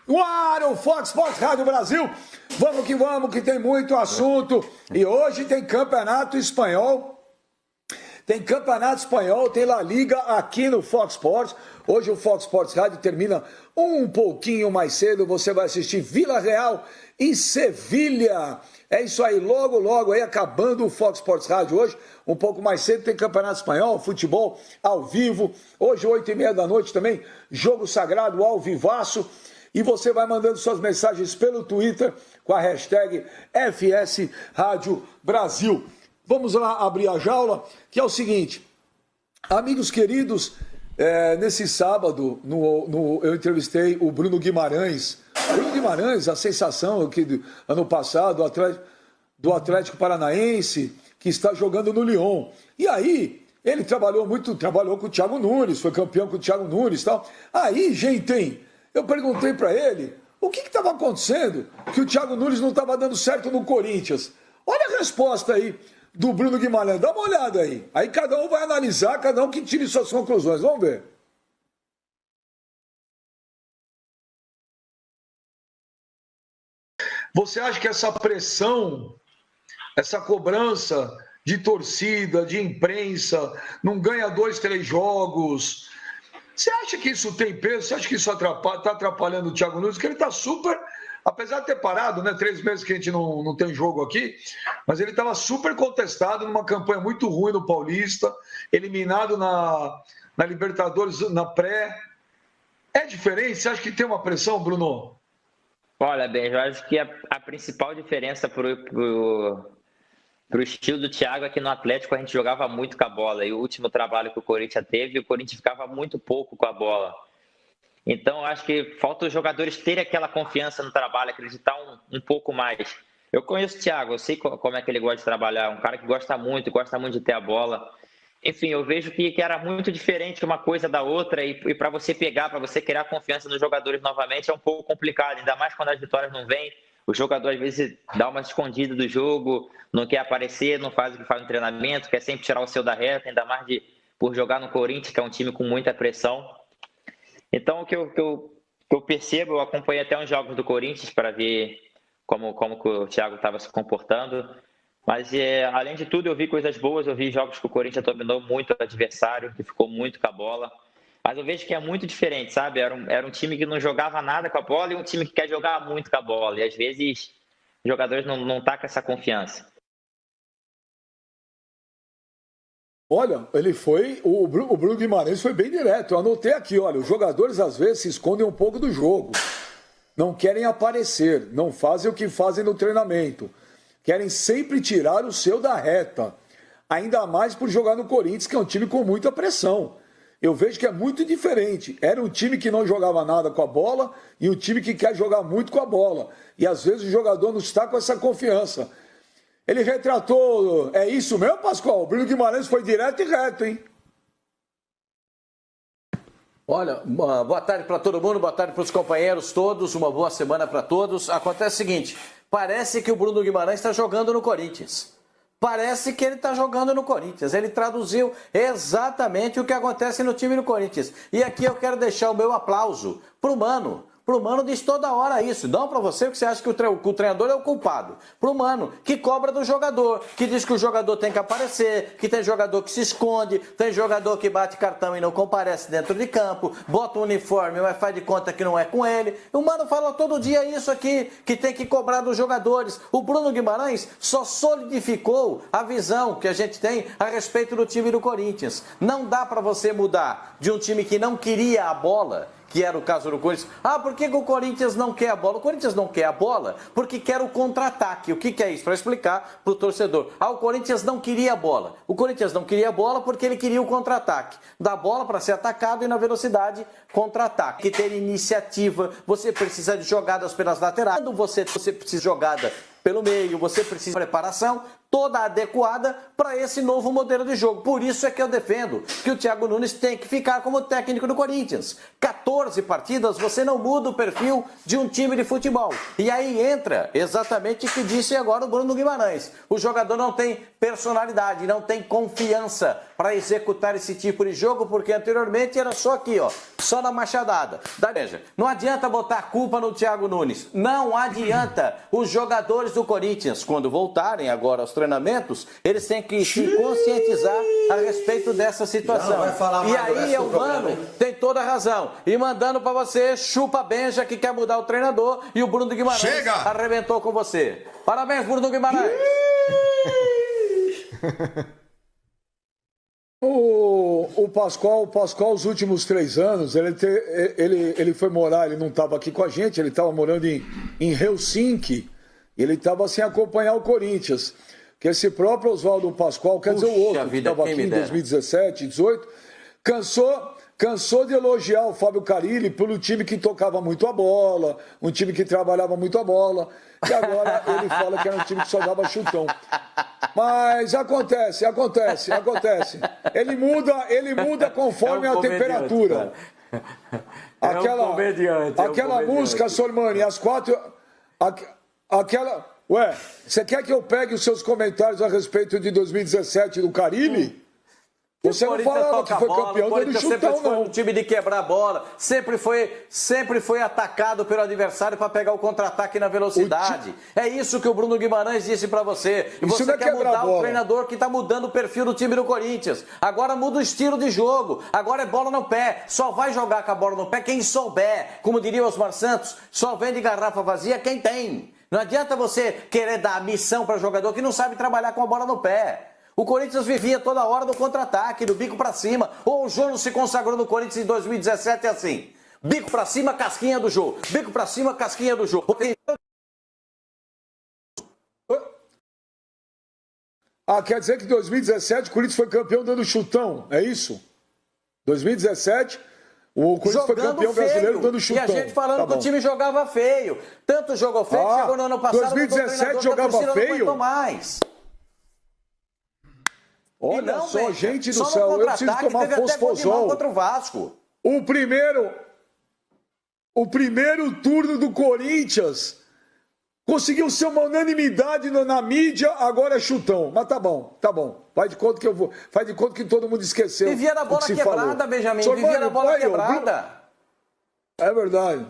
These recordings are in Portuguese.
No ar, o Fox Sports Rádio Brasil. Vamos que tem muito assunto. E hoje tem campeonato espanhol. Tem campeonato espanhol, tem La Liga aqui no Fox Sports. Hoje o Fox Sports Rádio termina um pouquinho mais cedo. Você vai assistir Vila Real e Sevilha. É isso aí, logo aí, acabando o Fox Sports Rádio hoje. Um pouco mais cedo tem campeonato espanhol, futebol ao vivo. Hoje, 8h30 da noite também, jogo sagrado ao vivaço. E você vai mandando suas mensagens pelo Twitter com a hashtag FS Rádio Brasil. Vamos lá abrir a jaula, que é o seguinte. Amigos queridos, nesse sábado eu entrevistei o Bruno Guimarães. Bruno Guimarães, a sensação aqui do ano passado do Atlético Paranaense, que está jogando no Lyon. E aí, ele trabalhou com o Thiago Nunes, foi campeão com o Thiago Nunes e tal. Aí, gente, eu perguntei para ele o que estava acontecendo, que o Thiago Nunes não estava dando certo no Corinthians. Olha a resposta aí do Bruno Guimarães, dá uma olhada aí. Aí cada um vai analisar, cada um que tire suas conclusões. Vamos ver. Você acha que essa pressão, essa cobrança de torcida, de imprensa, não ganha 2, 3 jogos? Você acha que isso tem peso? Você acha que isso está atrapalhando o Thiago Nunes? Porque ele está super, apesar de ter parado, né? 3 meses que a gente não tem jogo aqui, mas ele estava super contestado numa campanha muito ruim no Paulista, eliminado na Libertadores na pré. É diferente? Você acha que tem uma pressão, Bruno? Olha, bem, eu acho que a principal diferença pro estilo do Thiago é que no Atlético a gente jogava muito com a bola. E o último trabalho que o Corinthians teve, o Corinthians ficava muito pouco com a bola. Então, eu acho que falta os jogadores terem aquela confiança no trabalho, acreditar um pouco mais. Eu conheço o Thiago, eu sei como é que ele gosta de trabalhar. Um cara que gosta muito de ter a bola. Enfim, eu vejo que era muito diferente uma coisa da outra. E para você pegar, para você criar confiança nos jogadores novamente, é um pouco complicado. Ainda mais quando as vitórias não vêm. O jogador, às vezes, dá uma escondida do jogo, não quer aparecer, não faz o que faz no treinamento, quer sempre tirar o seu da reta, ainda mais por jogar no Corinthians, que é um time com muita pressão. Então, o que eu percebo, eu acompanhei até uns jogos do Corinthians para ver como que o Thiago estava se comportando. Mas, além de tudo, eu vi coisas boas, eu vi jogos que o Corinthians dominou muito o adversário, que ficou muito com a bola. Mas eu vejo que é muito diferente, sabe? Era um time que não jogava nada com a bola e um time que quer jogar muito com a bola. E às vezes os jogadores não estão com essa confiança. Olha, o Bruno Guimarães foi bem direto. Eu anotei aqui, olha, os jogadores às vezes se escondem um pouco do jogo. Não querem aparecer, não fazem o que fazem no treinamento. Querem sempre tirar o seu da reta. Ainda mais por jogar no Corinthians, que é um time com muita pressão. Eu vejo que é muito diferente. Era um time que não jogava nada com a bola e um time que quer jogar muito com a bola. E às vezes o jogador não está com essa confiança. Ele retratou... É isso mesmo, Pascoal? O Bruno Guimarães foi direto e reto, hein? Olha, boa tarde para todo mundo, boa tarde para os companheiros todos, uma boa semana para todos. Acontece o seguinte, parece que o Bruno Guimarães está jogando no Corinthians. Parece que ele está jogando no Corinthians. Ele traduziu exatamente o que acontece no time do Corinthians. E aqui eu quero deixar o meu aplauso para o Mano. Pro Mano diz toda hora isso. Não para você que você acha que o treinador é o culpado. Pro Mano, que cobra do jogador, que diz que o jogador tem que aparecer, que tem jogador que se esconde, tem jogador que bate cartão e não comparece dentro de campo, bota um uniforme, mas faz de conta que não é com ele. O Mano fala todo dia isso aqui, que tem que cobrar dos jogadores. O Bruno Guimarães só solidificou a visão que a gente tem a respeito do time do Corinthians. Não dá para você mudar de um time que não queria a bola, que era o caso do Corinthians. Ah, por que o Corinthians não quer a bola? O Corinthians não quer a bola porque quer o contra-ataque. O que é isso? Para explicar para o torcedor. Ah, o Corinthians não queria a bola. O Corinthians não queria a bola porque ele queria o contra-ataque. Da bola para ser atacado e na velocidade, contra-ataque. Que ter iniciativa, você precisa de jogadas pelas laterais. Quando você precisa de jogada pelo meio, você precisa de preparação. toda adequada para esse novo modelo de jogo. Por isso é que eu defendo que o Thiago Nunes tem que ficar como técnico do Corinthians. 14 partidas, você não muda o perfil de um time de futebol. E aí entra exatamente o que disse agora o Bruno Guimarães. O jogador não tem personalidade, não tem confiança para executar esse tipo de jogo, porque anteriormente era só aqui, ó, só na machadada. Veja, não adianta botar a culpa no Thiago Nunes. Não adianta. Os jogadores do Corinthians, quando voltarem agora aos treinamentos, eles têm que se conscientizar a respeito dessa situação. E aí o Mano tem toda a razão. E mandando para você, chupa Benja que quer mudar o treinador e o Bruno Guimarães arrebentou com você. Parabéns, Bruno Guimarães. O Pascoal, os últimos 3 anos, ele foi morar, ele não estava aqui com a gente, ele estava morando em Helsinki, ele estava sem acompanhar o Corinthians. Que esse próprio Oswaldo Pascoal, quer dizer, o outro, que estava aqui em 2017, 2018, cansou de elogiar o Fábio Carille pelo time que tocava muito a bola, um time que trabalhava muito a bola, e agora ele fala que era um time que só dava chutão. Mas acontece. Ele muda conforme a temperatura. Aquela música, Sormani, às 4... Ué, você quer que eu pegue os seus comentários a respeito de 2017 do Carille? Você não falava que foi campeão do chutão, não. Um time de quebrar a bola, sempre foi atacado pelo adversário para pegar o contra-ataque na velocidade. É isso que o Bruno Guimarães disse para você. E você quer mudar o treinador que está mudando o perfil do time do Corinthians. Agora muda o estilo de jogo. Agora é bola no pé. Só vai jogar com a bola no pé quem souber. Como diria Osmar Santos, só vende garrafa vazia quem tem. Não adianta você querer dar missão para jogador que não sabe trabalhar com a bola no pé. O Corinthians vivia toda hora do contra-ataque, do bico para cima. Ou o Jô se consagrou no Corinthians em 2017 assim. Bico para cima, casquinha do Jô. Bico para cima, casquinha do Jô. Quer dizer que em 2017 o Corinthians foi campeão dando chutão, é isso? 2017... O Corinthians foi campeão brasileiro dando chutão. E a gente falando que o time jogava feio. Tanto jogou feio que chegou no ano passado... 2017 jogava feio? Não mais. Olha não, só, gente do céu, eu preciso tomar fosfosol. Contra o Vasco. O primeiro turno do Corinthians conseguiu ser uma unanimidade na mídia, agora é chutão. Mas tá bom. Faz de conta que todo mundo esqueceu. Vivia na bola quebrada, Benjamin. Vivia na bola quebrada. É verdade.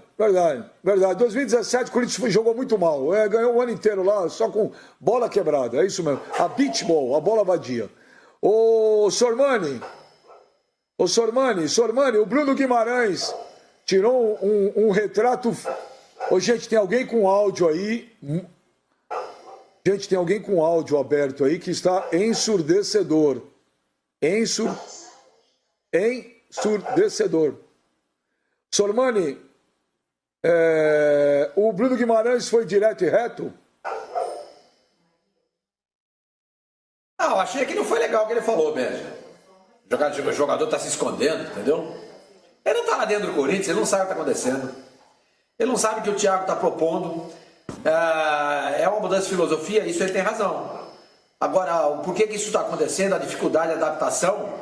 2017 o Corinthians jogou muito mal. Ganhou o ano inteiro lá só com bola quebrada. É isso mesmo. A beach ball, a bola vadia. Ô Sormani, o Bruno Guimarães tirou um retrato. Ô, gente, tem alguém com áudio aí? Gente, tem alguém com áudio aberto aí que está ensurdecedor. Ensurdecedor. Sormani, o Bruno Guimarães foi direto e reto? Não, achei que não foi legal o que ele falou, Benja. O jogador está se escondendo, entendeu? Ele não está lá dentro do Corinthians, ele não sabe o que está acontecendo. Ele não sabe o que o Thiago está propondo. É uma mudança de filosofia, isso ele tem razão. Agora, por que isso está acontecendo, a dificuldade de adaptação,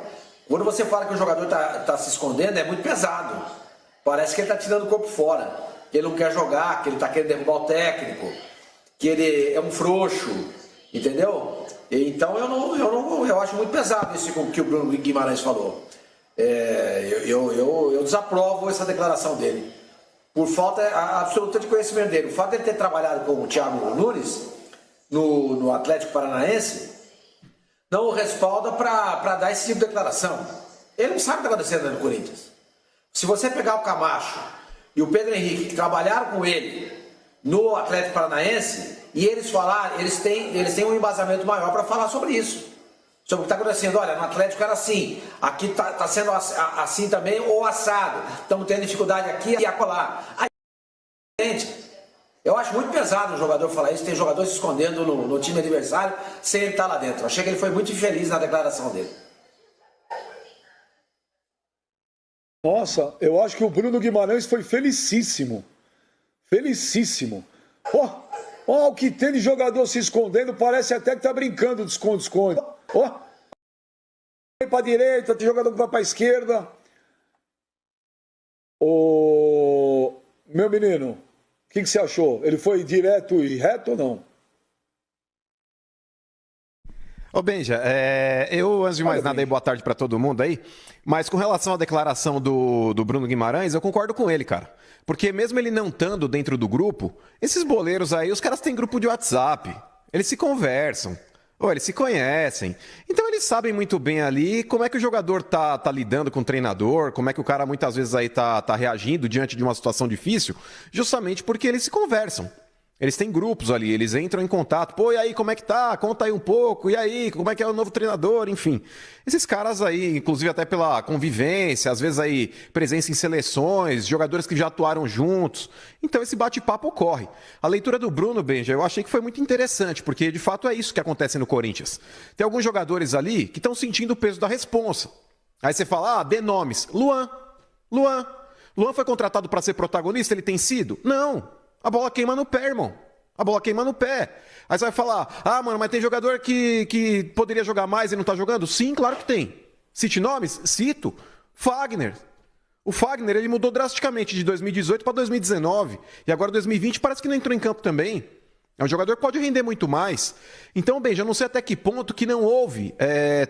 quando você fala que o jogador está se escondendo, é muito pesado. Parece que ele está tirando o corpo fora, que ele não quer jogar, que ele está querendo derrubar o técnico, que ele é um frouxo, entendeu? Então eu acho muito pesado isso que o Bruno Guimarães falou. Eu desaprovo essa declaração dele. Por falta absoluta de conhecimento dele. O fato de ele ter trabalhado com o Thiago Nunes no Atlético Paranaense não o respalda para dar esse tipo de declaração. Ele não sabe o que está acontecendo no Corinthians. Se você pegar o Camacho e o Pedro Henrique, que trabalharam com ele no Atlético Paranaense, e eles falaram, eles têm um embasamento maior para falar sobre isso. Sobre o que está acontecendo. Olha, no Atlético era assim, aqui está sendo assim também, ou assado. Estamos tendo dificuldade aqui e acolá. Aí, gente, eu acho muito pesado o jogador falar isso, tem jogador se escondendo no time adversário sem ele estar lá dentro. Eu achei que ele foi muito infeliz na declaração dele. Nossa, eu acho que o Bruno Guimarães foi felicíssimo. Ó, o que tem de jogador se escondendo, parece até que tá brincando de esconde-esconde. Ó, vai pra direita, tem jogador que vai pra esquerda. Ô, meu menino, o que você achou? Ele foi direto e reto ou não? Ô Benja, eu, antes de mais nada, aí, boa tarde pra todo mundo aí, mas com relação à declaração do Bruno Guimarães, eu concordo com ele, cara. Porque mesmo ele não estando dentro do grupo, esses boleiros aí, os caras têm grupo de WhatsApp, eles se conversam, ou eles se conhecem, então eles sabem muito bem ali como é que o jogador tá lidando com o treinador, como é que o cara muitas vezes aí tá reagindo diante de uma situação difícil, justamente porque eles se conversam. Eles têm grupos ali, eles entram em contato. Pô, e aí, como é que tá? Conta aí um pouco. E aí, como é que é o novo treinador? Enfim, esses caras aí, inclusive até pela convivência, às vezes aí presença em seleções, jogadores que já atuaram juntos. Então esse bate-papo ocorre. A leitura do Bruno, Benja, eu achei que foi muito interessante, porque de fato é isso que acontece no Corinthians. Tem alguns jogadores ali que estão sentindo o peso da responsa. Aí você fala, dê nomes. Luan foi contratado para ser protagonista? Ele tem sido? Não. A bola queima no pé, irmão. A bola queima no pé. Aí você vai falar, mano, mas tem jogador que poderia jogar mais e não tá jogando? Sim, claro que tem. Cite nomes? Cito. Fagner. O Fagner, ele mudou drasticamente de 2018 para 2019. E agora 2020 parece que não entrou em campo também. É um jogador que pode render muito mais. Então, Benja, eu não sei até que ponto que não houve,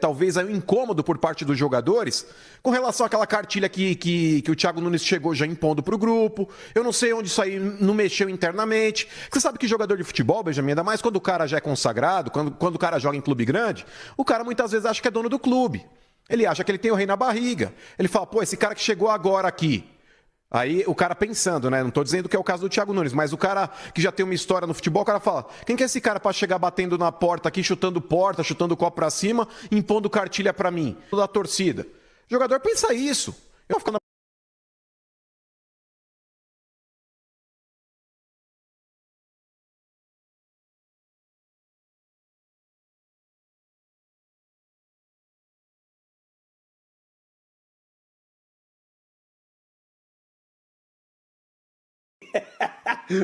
talvez, aí um incômodo por parte dos jogadores com relação àquela cartilha que o Thiago Nunes chegou já impondo para o grupo. Eu não sei onde isso aí não mexeu internamente. Você sabe que jogador de futebol, Benjamin, ainda mais quando o cara já é consagrado, quando o cara joga em clube grande, o cara muitas vezes acha que é dono do clube. Ele acha que ele tem o rei na barriga. Ele fala, pô, esse cara que chegou agora aqui. Aí o cara pensando, né? Não tô dizendo que é o caso do Thiago Nunes, mas o cara que já tem uma história no futebol, o cara fala, quem que é esse cara pra chegar batendo na porta aqui, chutando porta, chutando o copo pra cima, impondo cartilha pra mim, da torcida? O jogador pensa isso. Eu vou ficar na...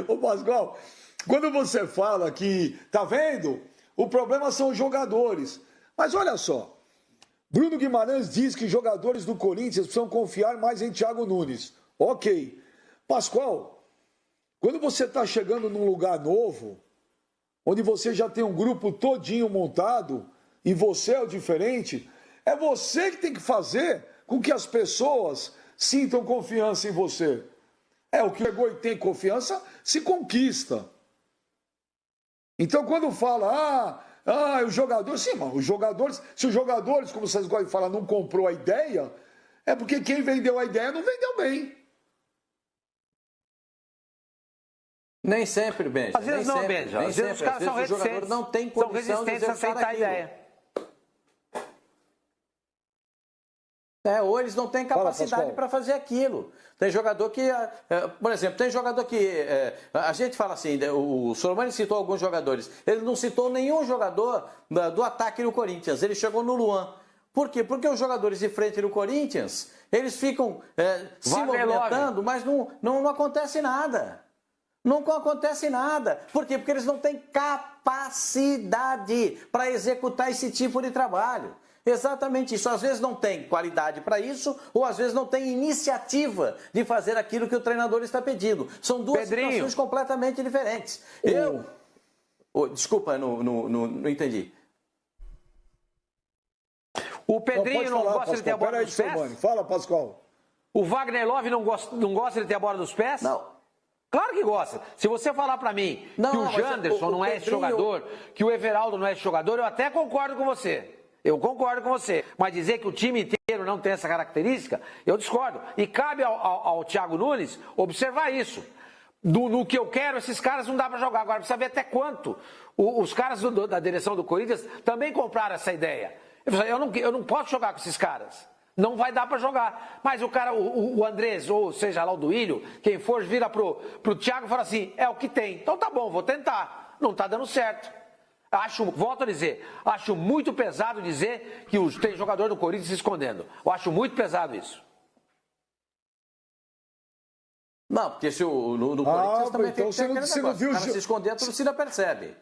Ô Pascoal, quando você fala que, tá vendo? O problema são os jogadores. Mas olha só, Bruno Guimarães diz que jogadores do Corinthians precisam confiar mais em Thiago Nunes. Ok. Pascoal, quando você está chegando num lugar novo, onde você já tem um grupo todinho montado, e você é o diferente, é você que tem que fazer com que as pessoas sintam confiança em você. O que chegou e tem confiança, se conquista. Então, quando fala, os jogadores... Sim, mas os jogadores... Se os jogadores, como vocês gostam de falar, não comprou a ideia, é porque quem vendeu a ideia não vendeu bem. Nem sempre, Benja. Às vezes não, Benja. Às vezes os caras são resistentes. O jogador não tem condição de aceitar a ideia. Ou eles não têm capacidade para fazer aquilo. Tem jogador que, por exemplo, a gente fala assim, o Sormani citou alguns jogadores, ele não citou nenhum jogador do ataque no Corinthians, ele chegou no Luan. Por quê? Porque os jogadores de frente no Corinthians, eles ficam se movimentando, mas não acontece nada. Não acontece nada. Por quê? Porque eles não têm capacidade para executar esse tipo de trabalho. Exatamente isso. Às vezes não tem qualidade para isso, ou às vezes não tem iniciativa de fazer aquilo que o treinador está pedindo. São duas situações completamente diferentes. Desculpa, não entendi. O Pedrinho não gosta de ter a bola nos pés? Fala, Pascoal. O Wagner Love não gosta de ter a bola nos pés? Não. Claro que gosta. Se você falar para mim que o Janderson não é esse jogador, que o Everaldo não é esse jogador, eu até concordo com você. Eu concordo com você, mas dizer que o time inteiro não tem essa característica, eu discordo. E cabe ao Thiago Nunes observar isso. No que eu quero, esses caras não dá para jogar. Agora, precisa ver até quanto os caras da direção do Corinthians também compraram essa ideia. Eu não posso jogar com esses caras. Não vai dar para jogar. Mas o cara, o Andrés, ou seja lá o Duílio, quem for, vira pro Thiago e fala assim, é o que tem. Então tá bom, vou tentar. Não tá dando certo. Volto a dizer, acho muito pesado dizer que tem jogador do Corinthians se escondendo. Eu acho muito pesado isso. Não, porque se no Corinthians também então tem que ter aquele você não negócio. viu O cara se esconder, a torcida percebe.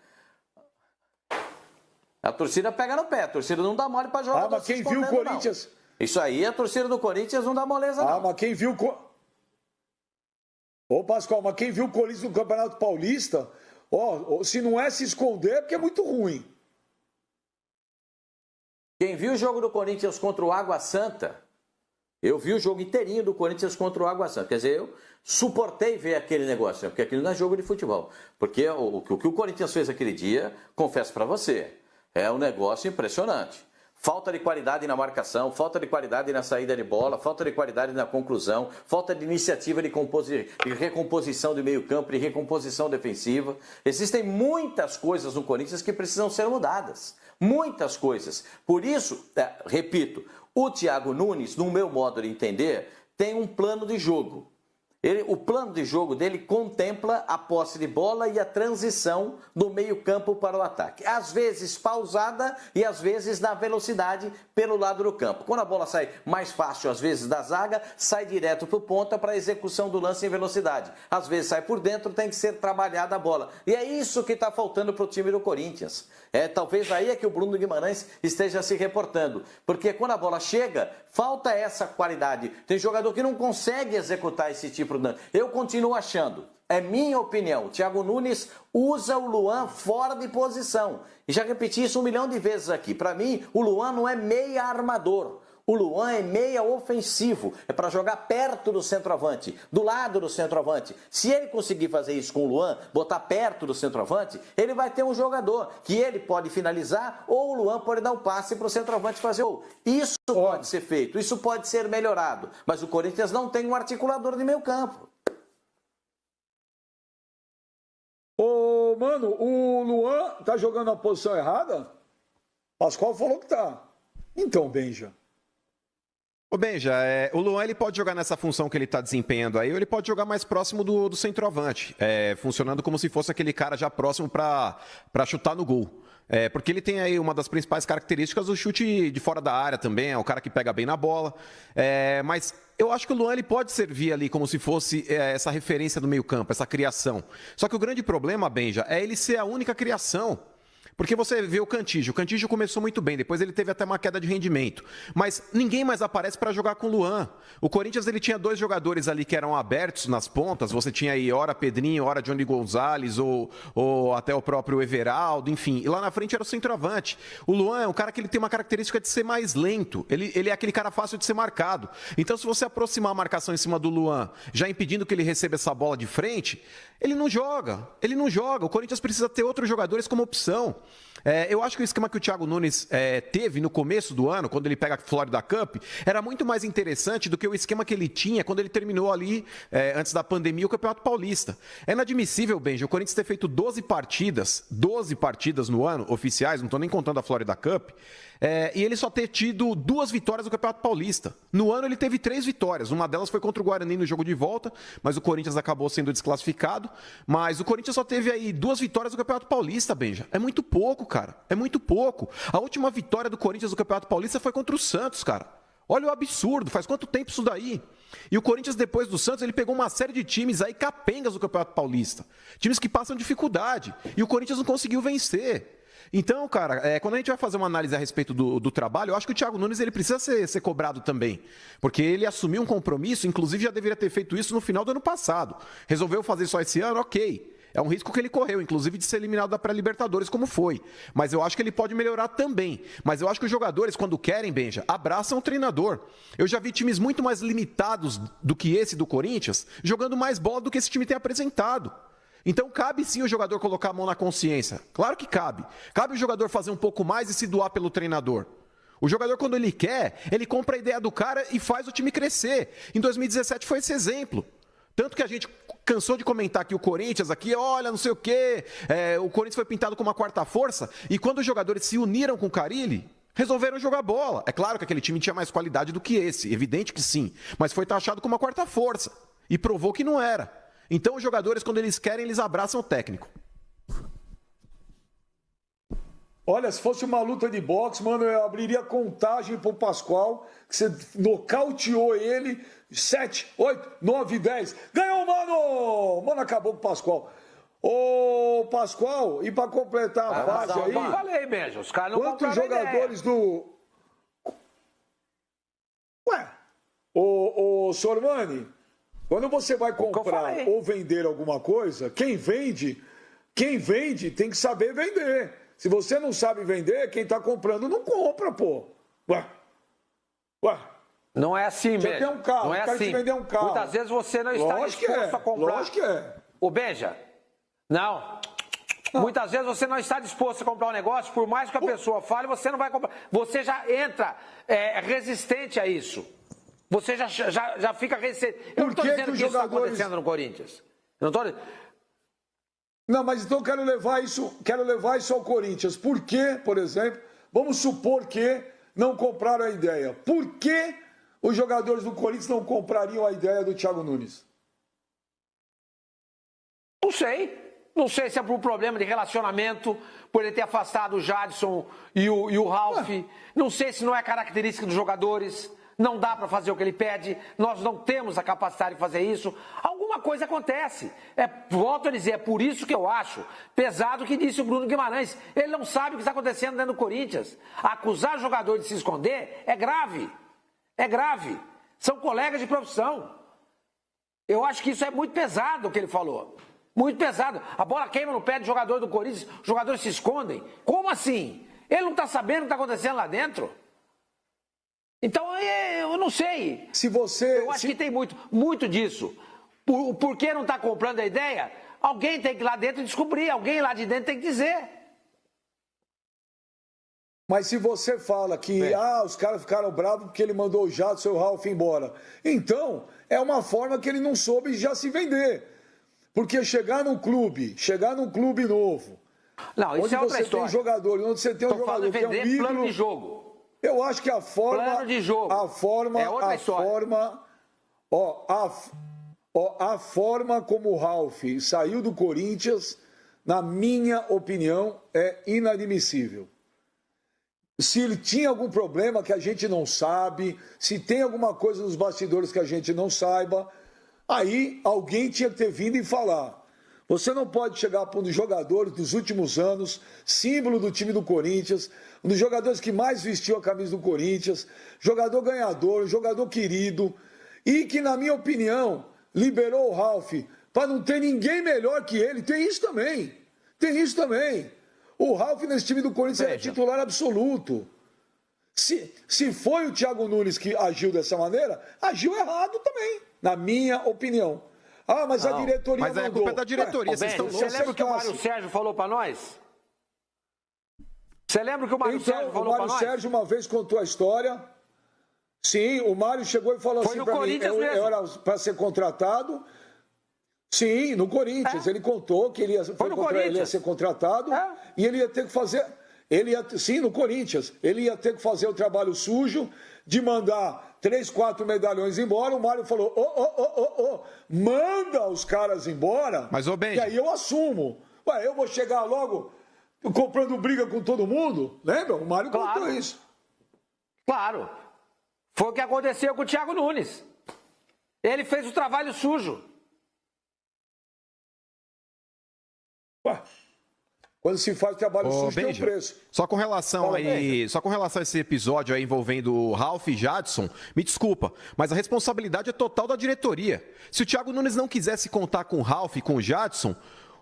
A torcida pega no pé, a torcida não dá mole para jogar. Mas quem viu o Corinthians... Não. Isso aí, a torcida do Corinthians não dá moleza, não. Mas quem viu... Ô, Pascoal, mas quem viu o Corinthians no Campeonato Paulista, se não é se esconder, é porque é muito ruim. Quem viu o jogo do Corinthians contra o Água Santa, eu vi o jogo inteirinho do Corinthians contra o Água Santa. Quer dizer, eu suportei ver aquele negócio, porque aquilo não é jogo de futebol. Porque o que o Corinthians fez aquele dia, confesso para você, é um negócio impressionante. Falta de qualidade na marcação, falta de qualidade na saída de bola, falta de qualidade na conclusão, falta de iniciativa de recomposição de meio campo, de recomposição defensiva. Existem muitas coisas no Corinthians que precisam ser mudadas. Muitas coisas. Por isso, repito, o Thiago Nunes, no meu modo de entender, tem um plano de jogo. O plano de jogo dele contempla a posse de bola e a transição do meio-campo para o ataque. Às vezes pausada e às vezes na velocidade pelo lado do campo. Quando a bola sai mais fácil, às vezes da zaga, sai direto para o ponta para a execução do lance em velocidade. Às vezes sai por dentro, tem que ser trabalhada a bola. E é isso que está faltando para o time do Corinthians. Talvez aí é que o Bruno Guimarães esteja se reportando. Porque quando a bola chega, falta essa qualidade. Tem jogador que não consegue executar esse tipo de... Eu continuo achando, é minha opinião, o Thiago Nunes usa o Luan fora de posição. E já repeti isso 1 milhão de vezes aqui. Para mim, o Luan não é meia armador. O Luan é meia ofensivo, é para jogar perto do centroavante, do lado do centroavante. Se ele conseguir fazer isso com o Luan, botar perto do centroavante, ele vai ter um jogador que ele pode finalizar ou o Luan pode dar um passe para o centroavante fazer o gol. Isso pode ser feito, isso pode ser melhorado, mas o Corinthians não tem um articulador de meio campo. Mano, o Luan tá jogando na posição errada? Pascoal falou que tá. Então, Benja. Ô Benja, o Luan ele pode jogar nessa função que ele está desempenhando aí, ou ele pode jogar mais próximo do centroavante, funcionando como se fosse aquele cara já próximo para chutar no gol. Porque ele tem aí uma das principais características do chute de fora da área também, é o cara que pega bem na bola. Mas eu acho que o Luan ele pode servir ali como se fosse essa referência do meio campo, essa criação. Só que o grande problema, Benja, é ele ser a única criação. Porque você vê o Cantillo começou muito bem, depois ele teve até uma queda de rendimento. Mas ninguém mais aparece para jogar com o Luan. O Corinthians ele tinha 2 jogadores ali que eram abertos nas pontas, você tinha aí ora Pedrinho, ora Johnny Gonzalez, ou até o próprio Everaldo, enfim. E lá na frente era o centroavante. O Luan é um cara que ele tem uma característica de ser mais lento, ele é aquele cara fácil de ser marcado. Então se você aproximar a marcação em cima do Luan, já impedindo que ele receba essa bola de frente, ele não joga. O Corinthians precisa ter outros jogadores como opção. Eu acho que o esquema que o Thiago Nunes teve no começo do ano, quando ele pega a Florida Cup, era muito mais interessante do que o esquema que ele tinha quando ele terminou ali, antes da pandemia, o Campeonato Paulista. É inadmissível, Benji, o Corinthians ter feito 12 partidas no ano, oficiais, não estou nem contando a Florida Cup, e ele só ter tido 2 vitórias no Campeonato Paulista. No ano ele teve 3 vitórias, uma delas foi contra o Guarani no jogo de volta, mas o Corinthians acabou sendo desclassificado, mas o Corinthians só teve aí 2 vitórias no Campeonato Paulista, Benja. É muito pouco, cara, é muito pouco. A última vitória do Corinthians no Campeonato Paulista foi contra o Santos, cara. Olha o absurdo, faz quanto tempo isso daí? E o Corinthians, depois do Santos, ele pegou uma série de times aí capengas do Campeonato Paulista. Times que passam dificuldade. E o Corinthians não conseguiu vencer. Então, cara, quando a gente vai fazer uma análise a respeito do trabalho, eu acho que o Thiago Nunes ele precisa ser cobrado também. Porque ele assumiu um compromisso, inclusive já deveria ter feito isso no final do ano passado. Resolveu fazer só esse ano, ok. É um risco que ele correu, inclusive de ser eliminado da pré-Libertadores, como foi. Mas eu acho que ele pode melhorar também. Mas eu acho que os jogadores, quando querem, Benja, abraçam o treinador. Eu já vi times muito mais limitados do que esse do Corinthians, jogando mais bola do que esse time tem apresentado. Então cabe sim o jogador colocar a mão na consciência. Claro que cabe. Cabe o jogador fazer um pouco mais e se doar pelo treinador. O jogador, quando ele quer, ele compra a ideia do cara e faz o time crescer. Em 2017 foi esse exemplo. Tanto que a gente cansou de comentar que o Corinthians aqui, olha, não sei o quê, o Corinthians foi pintado como uma quarta força, e quando os jogadores se uniram com o Carille, resolveram jogar bola. É claro que aquele time tinha mais qualidade do que esse, evidente que sim, mas foi taxado como uma quarta força, e provou que não era. Então os jogadores, quando eles querem, eles abraçam o técnico. Olha, se fosse uma luta de boxe, mano, eu abriria contagem pro Pascoal, que você nocauteou ele, 7, 8, 9, 10. Ganhou, mano! Mano, acabou com o Pascoal. Ô, Pascoal, e pra completar a fase aí... Eu falei, Benja, os caras não quantos compraram jogadores do... Ué, ô Sormani, quando você vai comprar ou vender alguma coisa, quem vende tem que saber vender. Se você não sabe vender, quem está comprando não compra, pô. Ué. Não é assim, Você Benja. tem um carro, não é eu quero assim. te vender um carro. Muitas vezes você não está disposto a comprar. Lógico que é. Ô, Benja, não. Muitas vezes você não está disposto a comprar um negócio, por mais que a pessoa fale, você não vai comprar. Você já entra resistente a isso. Você já fica resistente. Eu não estou dizendo que isso está acontecendo no Corinthians. Eu não estou dizendo... Não, mas então eu quero levar isso ao Corinthians. Por que, por exemplo, vamos supor que não compraram a ideia. Por que os jogadores do Corinthians não comprariam a ideia do Thiago Nunes? Não sei. Não sei se é por um problema de relacionamento, por ele ter afastado o Jadson e o Ralf. Não sei se não é característica dos jogadores. Não dá para fazer o que ele pede, nós não temos a capacidade de fazer isso. Alguma coisa acontece. Volto a dizer, é por isso que eu acho pesado o que disse o Bruno Guimarães. Ele não sabe o que está acontecendo dentro do Corinthians. Acusar jogador de se esconder é grave. É grave. São colegas de profissão. Eu acho que isso é muito pesado o que ele falou. Muito pesado. A bola queima no pé de jogador do Corinthians, os jogadores se escondem. Como assim? Ele não está sabendo o que está acontecendo lá dentro? Então, eu não sei. Eu acho que tem muito disso. Por que não está comprando a ideia? Alguém tem que ir lá dentro descobrir. Alguém lá de dentro tem que dizer. Mas se você fala que os caras ficaram bravos porque ele mandou o Jadson e o Ralf embora. Então, é uma forma que ele não soube já se vender. Porque chegar num clube novo, não, isso onde é outra você história. tem jogador, onde você tem um jogador que é um ídolo, plano de jogo. Eu acho que a forma... Plano de jogo. A forma como o Ralf saiu do Corinthians, na minha opinião, é inadmissível. Se ele tinha algum problema que a gente não sabe, se tem alguma coisa nos bastidores que a gente não saiba, aí alguém tinha que ter vindo e falar. Você não pode chegar para um dos jogadores dos últimos anos, símbolo do time do Corinthians, um dos jogadores que mais vestiu a camisa do Corinthians, jogador ganhador, jogador querido, e que, na minha opinião, liberou o Ralf para não ter ninguém melhor que ele. Tem isso também. O Ralf nesse time do Corinthians era titular absoluto. Se foi o Thiago Nunes que agiu dessa maneira, agiu errado também, na minha opinião. Mas a diretoria mandou. Mas a culpa é da diretoria, vocês estão loucos. Você lembra o que o Mário Sérgio falou para nós? Você lembra o que o Mário Sérgio falou para nós? O Mário Sérgio uma vez contou a história. Sim, o Mário chegou e falou assim para mim, eu era para ser contratado. Sim, no Corinthians. Ele contou que ele ia ser contratado e ele ia ter que fazer... Sim, no Corinthians. Ele ia ter que fazer o trabalho sujo de mandar 3, 4 medalhões embora. O Mário falou, manda os caras embora, mas, e aí eu assumo. Eu vou chegar logo comprando briga com todo mundo? Lembra? O Mário contou isso. Claro. Foi o que aconteceu com o Thiago Nunes. Ele fez o trabalho sujo. Quando se faz trabalho sujo, tem um preço. Só com relação a esse episódio aí envolvendo o Ralf e Jadson, me desculpa, mas a responsabilidade é total da diretoria. Se o Thiago Nunes não quisesse contar com o Ralf e com o Jadson,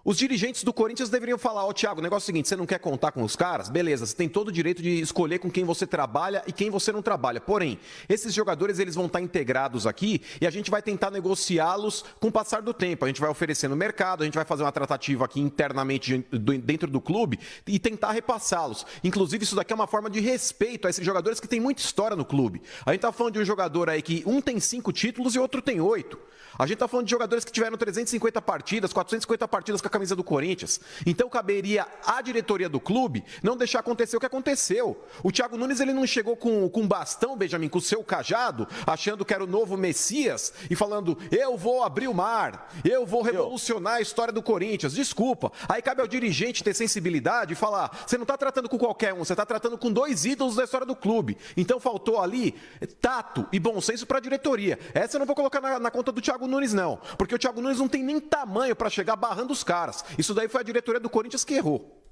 os dirigentes do Corinthians deveriam falar, Thiago, o negócio é o seguinte, você não quer contar com os caras? Beleza, você tem todo o direito de escolher com quem você trabalha e quem você não trabalha. Porém, esses jogadores eles vão estar integrados aqui e a gente vai tentar negociá-los com o passar do tempo. A gente vai oferecer no mercado, a gente vai fazer uma tratativa aqui internamente dentro do clube e tentar repassá-los. Inclusive, isso daqui é uma forma de respeito a esses jogadores que têm muita história no clube. A gente está falando de um jogador aí que um tem 5 títulos e outro tem 8. A gente está falando de jogadores que tiveram 350 partidas, 450 partidas com a camisa do Corinthians. Então caberia à diretoria do clube não deixar acontecer o que aconteceu. O Thiago Nunes ele não chegou com bastão, Benjamin, com o seu cajado, achando que era o novo Messias e falando, eu vou abrir o mar, eu vou revolucionar a história do Corinthians. Desculpa. Aí cabe ao dirigente ter sensibilidade e falar, você não está tratando com qualquer um, você está tratando com 2 ídolos da história do clube. Então faltou ali tato e bom senso para a diretoria. Essa eu não vou colocar na conta do Thiago Nunes, não. Porque o Thiago Nunes não tem nem tamanho para chegar barrando os caras. Isso daí foi a diretoria do Corinthians que errou.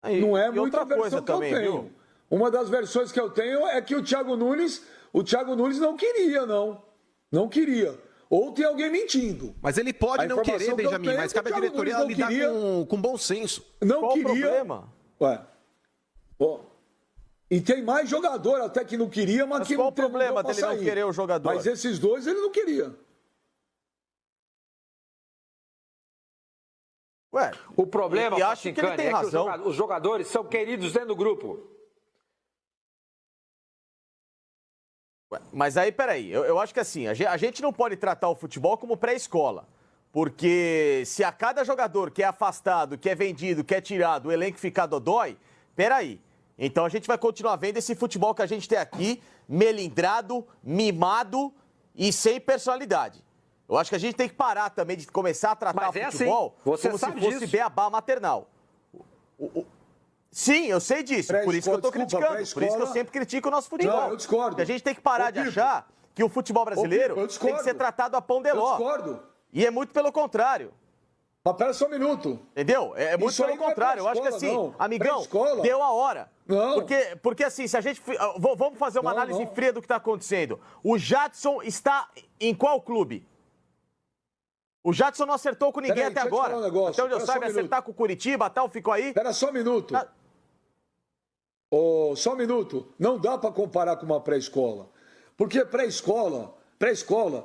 Não é muita versão que eu tenho. Viu? Uma das versões que eu tenho é que o Thiago Nunes não queria, não. Não queria. Ou tem alguém mentindo. Mas ele pode não querer, Benjamin, mas cabe a diretoria lidar com bom senso. Não Qual queria. O problema? Ué. E tem mais jogador até que não queria, mas que qual não o problema dele não querer o jogador? Mas esses 2 ele não queria. Ué, o problema, acho que ele tem razão. Que os jogadores são queridos dentro do grupo. Mas aí, peraí, eu acho que assim, a gente não pode tratar o futebol como pré-escola. Porque se a cada jogador que é afastado, que é vendido, que é tirado, o elenco ficar dodói, peraí. Então a gente vai continuar vendo esse futebol que a gente tem aqui, melindrado, mimado e sem personalidade. Eu acho que a gente tem que parar também de começar a tratar o futebol como se fosse beabá maternal. Sim, eu sei disso, por isso que eu estou criticando, por isso que eu sempre critico o nosso futebol. Não, eu discordo. Porque a gente tem que parar de achar que o futebol brasileiro tem que ser tratado a pão de ló. Eu discordo. E é muito pelo contrário. Mas pera só um minuto. Entendeu? É muito pelo contrário. Eu acho que assim, amigão, deu a hora. Não. Porque assim, se a gente... Vamos fazer uma análise fria do que está acontecendo. O Jadson está em qual clube? O Jadson não acertou com ninguém até agora. Até onde eu saiba, acertar com o Curitiba, tal, ficou aí. Espera só um minuto. Só um minuto. Não dá para comparar com uma pré-escola. Porque pré-escola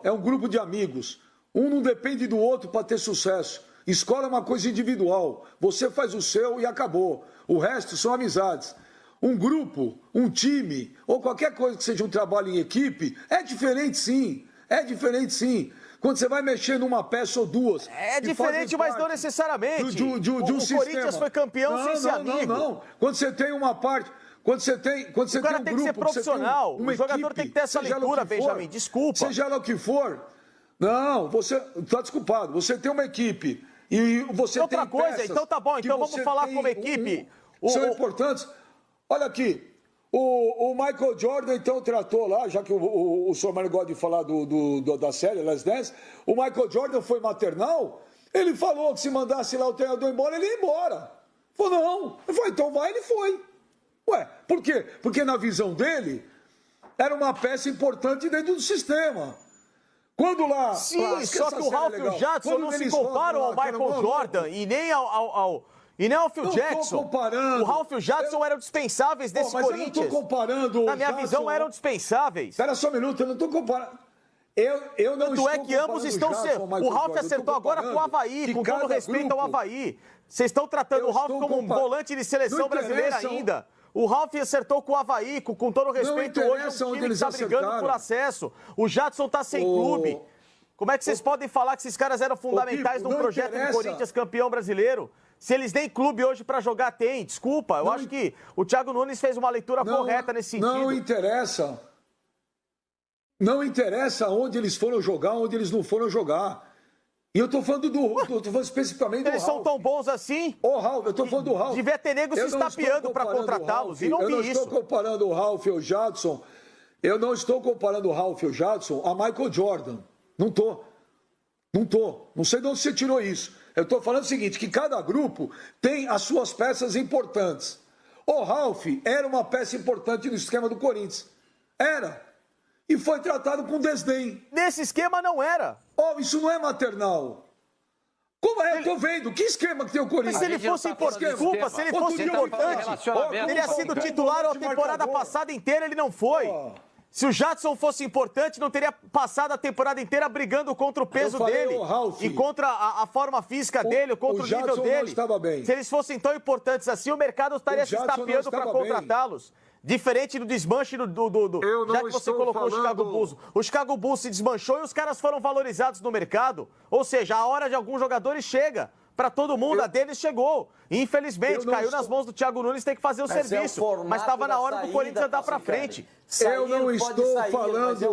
é um grupo de amigos. Um não depende do outro para ter sucesso. Escola é uma coisa individual. Você faz o seu e acabou. O resto são amizades. Um grupo, um time, ou qualquer coisa que seja um trabalho em equipe, é diferente sim. É diferente sim. Quando você vai mexer numa peça ou duas... É diferente, mas não necessariamente. O Corinthians foi campeão sem ser amigo. Não. Quando você tem uma parte... Quando você tem um grupo... O cara tem que ser profissional. O jogador tem que ter essa leitura, Benjamin. Desculpa. Seja lá o que for... Não, você está desculpado. Você tem uma equipe e você tem outra coisa, então tá bom. Então vamos falar como equipe. São importantes. Olha aqui. O Michael Jordan, então, tratou lá, já que o senhor Mário gosta de falar da série Last Dance, o Michael Jordan foi maternal, ele falou que se mandasse lá o treinador embora, ele ia embora. Falou, não. Ele falou, então vai, ele foi. Ué, por quê? Porque na visão dele, era uma peça importante dentro do sistema. Quando lá... Sim, só que o Ralph e o Jadson não se comparam ao Michael Jordan e nem ao Phil Jackson. Comparando. O Ralph e o Jadson eram dispensáveis desse Corinthians. Eu não estou comparando. Na minha visão, eram dispensáveis. Espera só um minuto, eu não estou comparando. Eu não Tanto é que ambos estão sendo... O Ralf acertou agora com o Avaí, com todo respeito ao Avaí. Vocês estão tratando o Ralf como um volante de seleção brasileira ainda. O Ralf acertou com o Avaí, com todo respeito, hoje é um time que está brigando por acesso. O Jadson está sem clube. Como é que vocês podem falar que esses caras eram fundamentais num projeto do Corinthians campeão brasileiro? Se eles nem clube hoje para jogar, tem. Desculpa, eu acho que o Thiago Nunes fez uma leitura correta nesse sentido. Não interessa. Não interessa onde eles foram jogar, onde eles não foram jogar. E eu tô falando especificamente do Ralf. Eles são tão bons assim? Ô, Ralf, eu tô falando do Ralf. Devia ter nego se estapeando para contratá-los, e não vi isso. Eu não estou comparando o Ralf e o Jadson. Eu não estou comparando o Ralf e o Jadson a Michael Jordan. Não tô. Não sei de onde você tirou isso. Eu tô falando o seguinte, que cada grupo tem as suas peças importantes. O Ralf era uma peça importante no esquema do Corinthians. Era. E foi tratado com desdém. Nesse esquema não era. Oh, isso não é maternal. Como é? Eu tô vendo. Que esquema que tem o Corinthians? Mas se ele fosse importante, desculpa, se ele fosse importante, teria sido titular a temporada passada inteira, ele não foi. Se o Jadson fosse importante, não teria passado a temporada inteira brigando contra o peso dele e contra a forma física dele, contra o nível dele. Não estava bem. Se eles fossem tão importantes assim, o mercado estaria se estapeando para contratá-los. Diferente do desmanche já que você colocou o Chicago Bulls. O Chicago Bulls se desmanchou e os caras foram valorizados no mercado. Ou seja, a hora de alguns jogadores chega. Para todo mundo, a deles chegou. Infelizmente, caiu nas mãos do Thiago Nunes, tem que fazer o serviço. Mas estava na hora do Corinthians andar para frente. Eu não estou falando.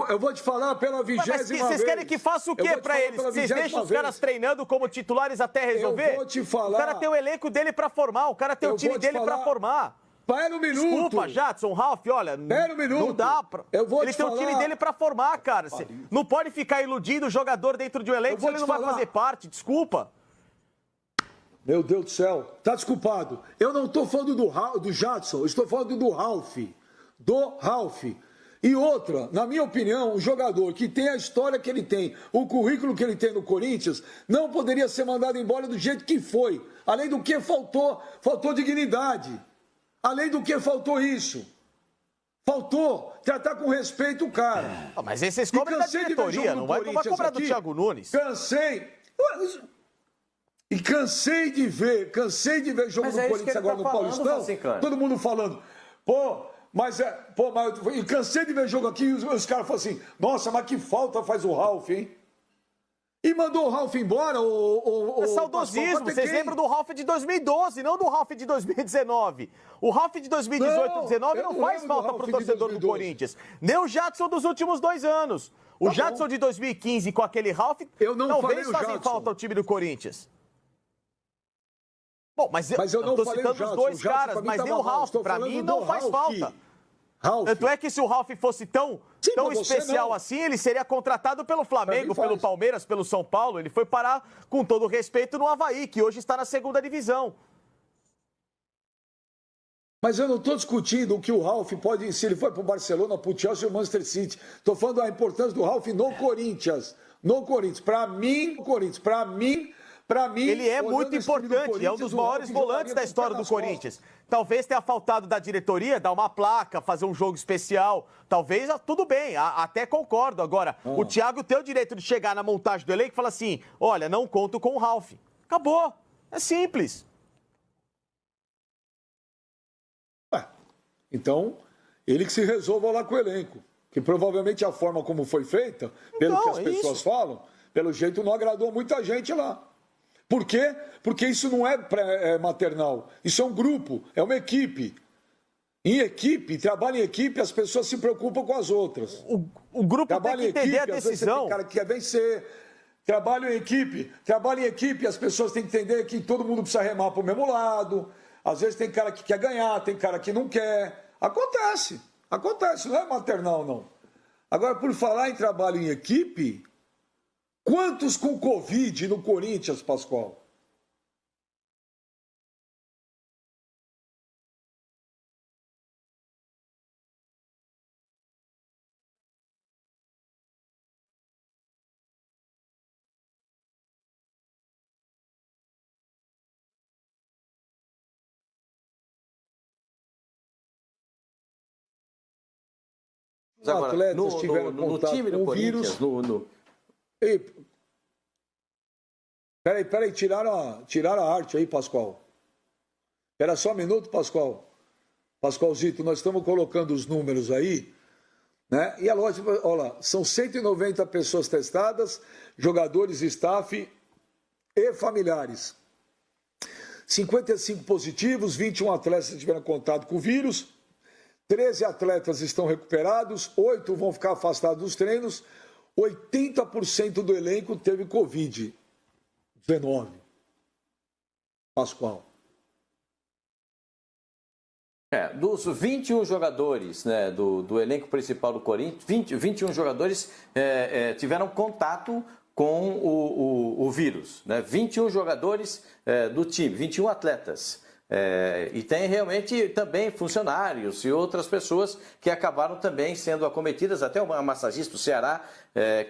Eu vou te falar pela 20ª vez. Vocês querem que faça o quê para eles? Vocês deixam os caras treinando como titulares até resolver? Eu vou te falar. O cara tem o elenco dele para formar, o cara tem o time dele para formar. Pera um minuto. Desculpa, Jadson, Ralf, olha, pera um minuto. Não dá pra... Ele tem o time dele pra formar, cara. Não pode ficar iludindo o jogador dentro de um elenco se ele não vai fazer parte, desculpa. Meu Deus do céu, tá desculpado. Eu não tô falando do Jadson, eu estou falando do Ralf. Do Ralf. E outra, na minha opinião, o jogador que tem a história que ele tem, o currículo que ele tem no Corinthians, não poderia ser mandado embora do jeito que foi. Além do que faltou dignidade. Além do que faltou isso. Faltou tratar com respeito o cara. Mas esses cobram da diretoria, não vai cobrar do Thiago Nunes. Cansei de ver jogo do Corinthians agora no Paulistão. Todo mundo falando, e cansei de ver jogo aqui e os caras falam assim, nossa, mas que falta faz o Ralf, hein? E mandou o Ralf embora, É saudosismo, vocês lembram do Ralf de 2012, não do Ralf de 2019. O Ralf de 2018 e 2019 não faz falta pro torcedor do Corinthians. Nem o Jadson dos últimos 2 anos. O Jadson de 2015 com aquele Ralf, talvez fazem falta ao time do Corinthians. Bom, mas eu não tô citando os dois caras, mas nem o Ralf, pra mim, não faz falta. Tanto é que se o Ralf fosse tão especial assim, ele seria contratado pelo Flamengo, pelo Palmeiras, pelo São Paulo. Ele foi parar, com todo respeito, no Avaí, que hoje está na 2ª divisão. Mas eu não estou discutindo o que o Ralf pode, se ele foi para o Barcelona, para o Chelsea ou Manchester City. Estou falando da importância do Ralf no Corinthians. No Corinthians. Para mim, ele é muito importante, é um dos maiores volantes da história do Corinthians. Talvez tenha faltado da diretoria dar uma placa, fazer um jogo especial. Talvez, tudo bem, até concordo. Agora, o Thiago tem o direito de chegar na montagem do elenco e falar assim, olha, não conto com o Ralf. Acabou, é simples. Então, ele que se resolva lá com o elenco. Que provavelmente a forma como foi feita, pelo que as pessoas falam, pelo jeito não agradou muita gente lá. Por quê? Porque isso não é maternal. Isso é um grupo, é uma equipe. Em equipe, trabalho em equipe, as pessoas se preocupam com as outras. O grupo tem que entender a decisão. Tem cara que quer vencer. Trabalho em equipe, as pessoas têm que entender que todo mundo precisa remar para o mesmo lado. Às vezes tem cara que quer ganhar, tem cara que não quer. Acontece, não é maternal, não. Agora, por falar em trabalho em equipe... Quantos com Covid no Corinthians, Pascoal? Agora, atletas tiveram contato time do Corinthians, Peraí, tiraram a arte aí, Pascoal. Espera só um minuto, Pascoal. Pascoalzito, nós estamos colocando os números aí, né? E a loja, olha lá, são 190 pessoas testadas, jogadores, staff e familiares. 55 positivos, 21 atletas tiveram contato com o vírus, 13 atletas estão recuperados, 8 vão ficar afastados dos treinos, 80% do elenco teve Covid-19. Pascoal. Dos 21 jogadores, né, do elenco principal do Corinthians, 21 jogadores tiveram contato com o vírus. Né? 21 jogadores do time, 21 atletas. E tem realmente também funcionários e outras pessoas que acabaram também sendo acometidas, até uma massagista do Ceará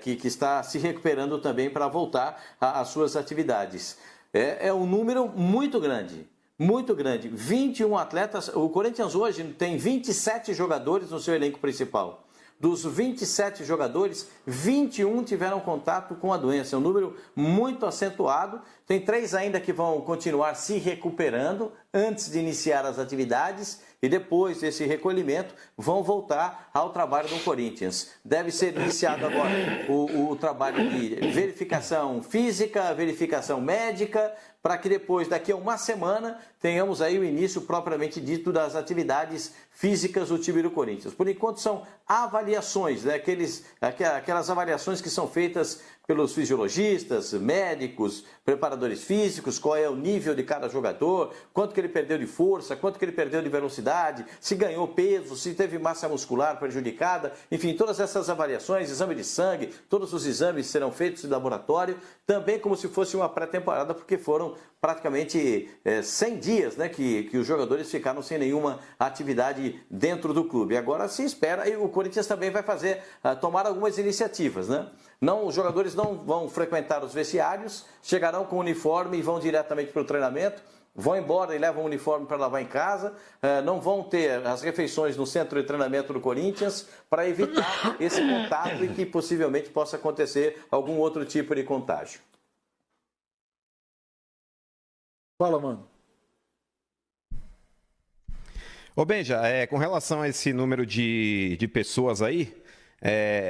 que está se recuperando também para voltar às suas atividades. É um número muito grande. Muito grande. 21 atletas. O Corinthians hoje tem 27 jogadores no seu elenco principal. Dos 27 jogadores, 21 tiveram contato com a doença. É um número muito acentuado. Tem 3 ainda que vão continuar se recuperando antes de iniciar as atividades. e depois desse recolhimento vão voltar ao trabalho do Corinthians. Deve ser iniciado agora o trabalho de verificação física, verificação médica, para que depois, daqui a uma semana, tenhamos aí o início propriamente dito das atividades físicas do time do Corinthians. Por enquanto são avaliações, né? Aquelas avaliações que são feitas pelos fisiologistas, médicos, preparadores físicos, qual é o nível de cada jogador, quanto que ele perdeu de força, quanto que ele perdeu de velocidade, se ganhou peso, se teve massa muscular prejudicada, enfim, todas essas avaliações, exame de sangue, todos os exames serão feitos em laboratório, também como se fosse uma pré-temporada, porque foram praticamente 100 dias, né, que os jogadores ficaram sem nenhuma atividade dentro do clube. Agora se espera, e o Corinthians também vai tomar algumas iniciativas, né? Os jogadores não vão frequentar os vestiários, chegarão com o uniforme e vão diretamente para o treinamento, vão embora e levam o uniforme para lavar em casa, não vão ter as refeições no centro de treinamento do Corinthians para evitar esse contato e que possivelmente possa acontecer algum outro tipo de contágio. Fala, mano. Ô Benja, com relação a esse número de pessoas aí,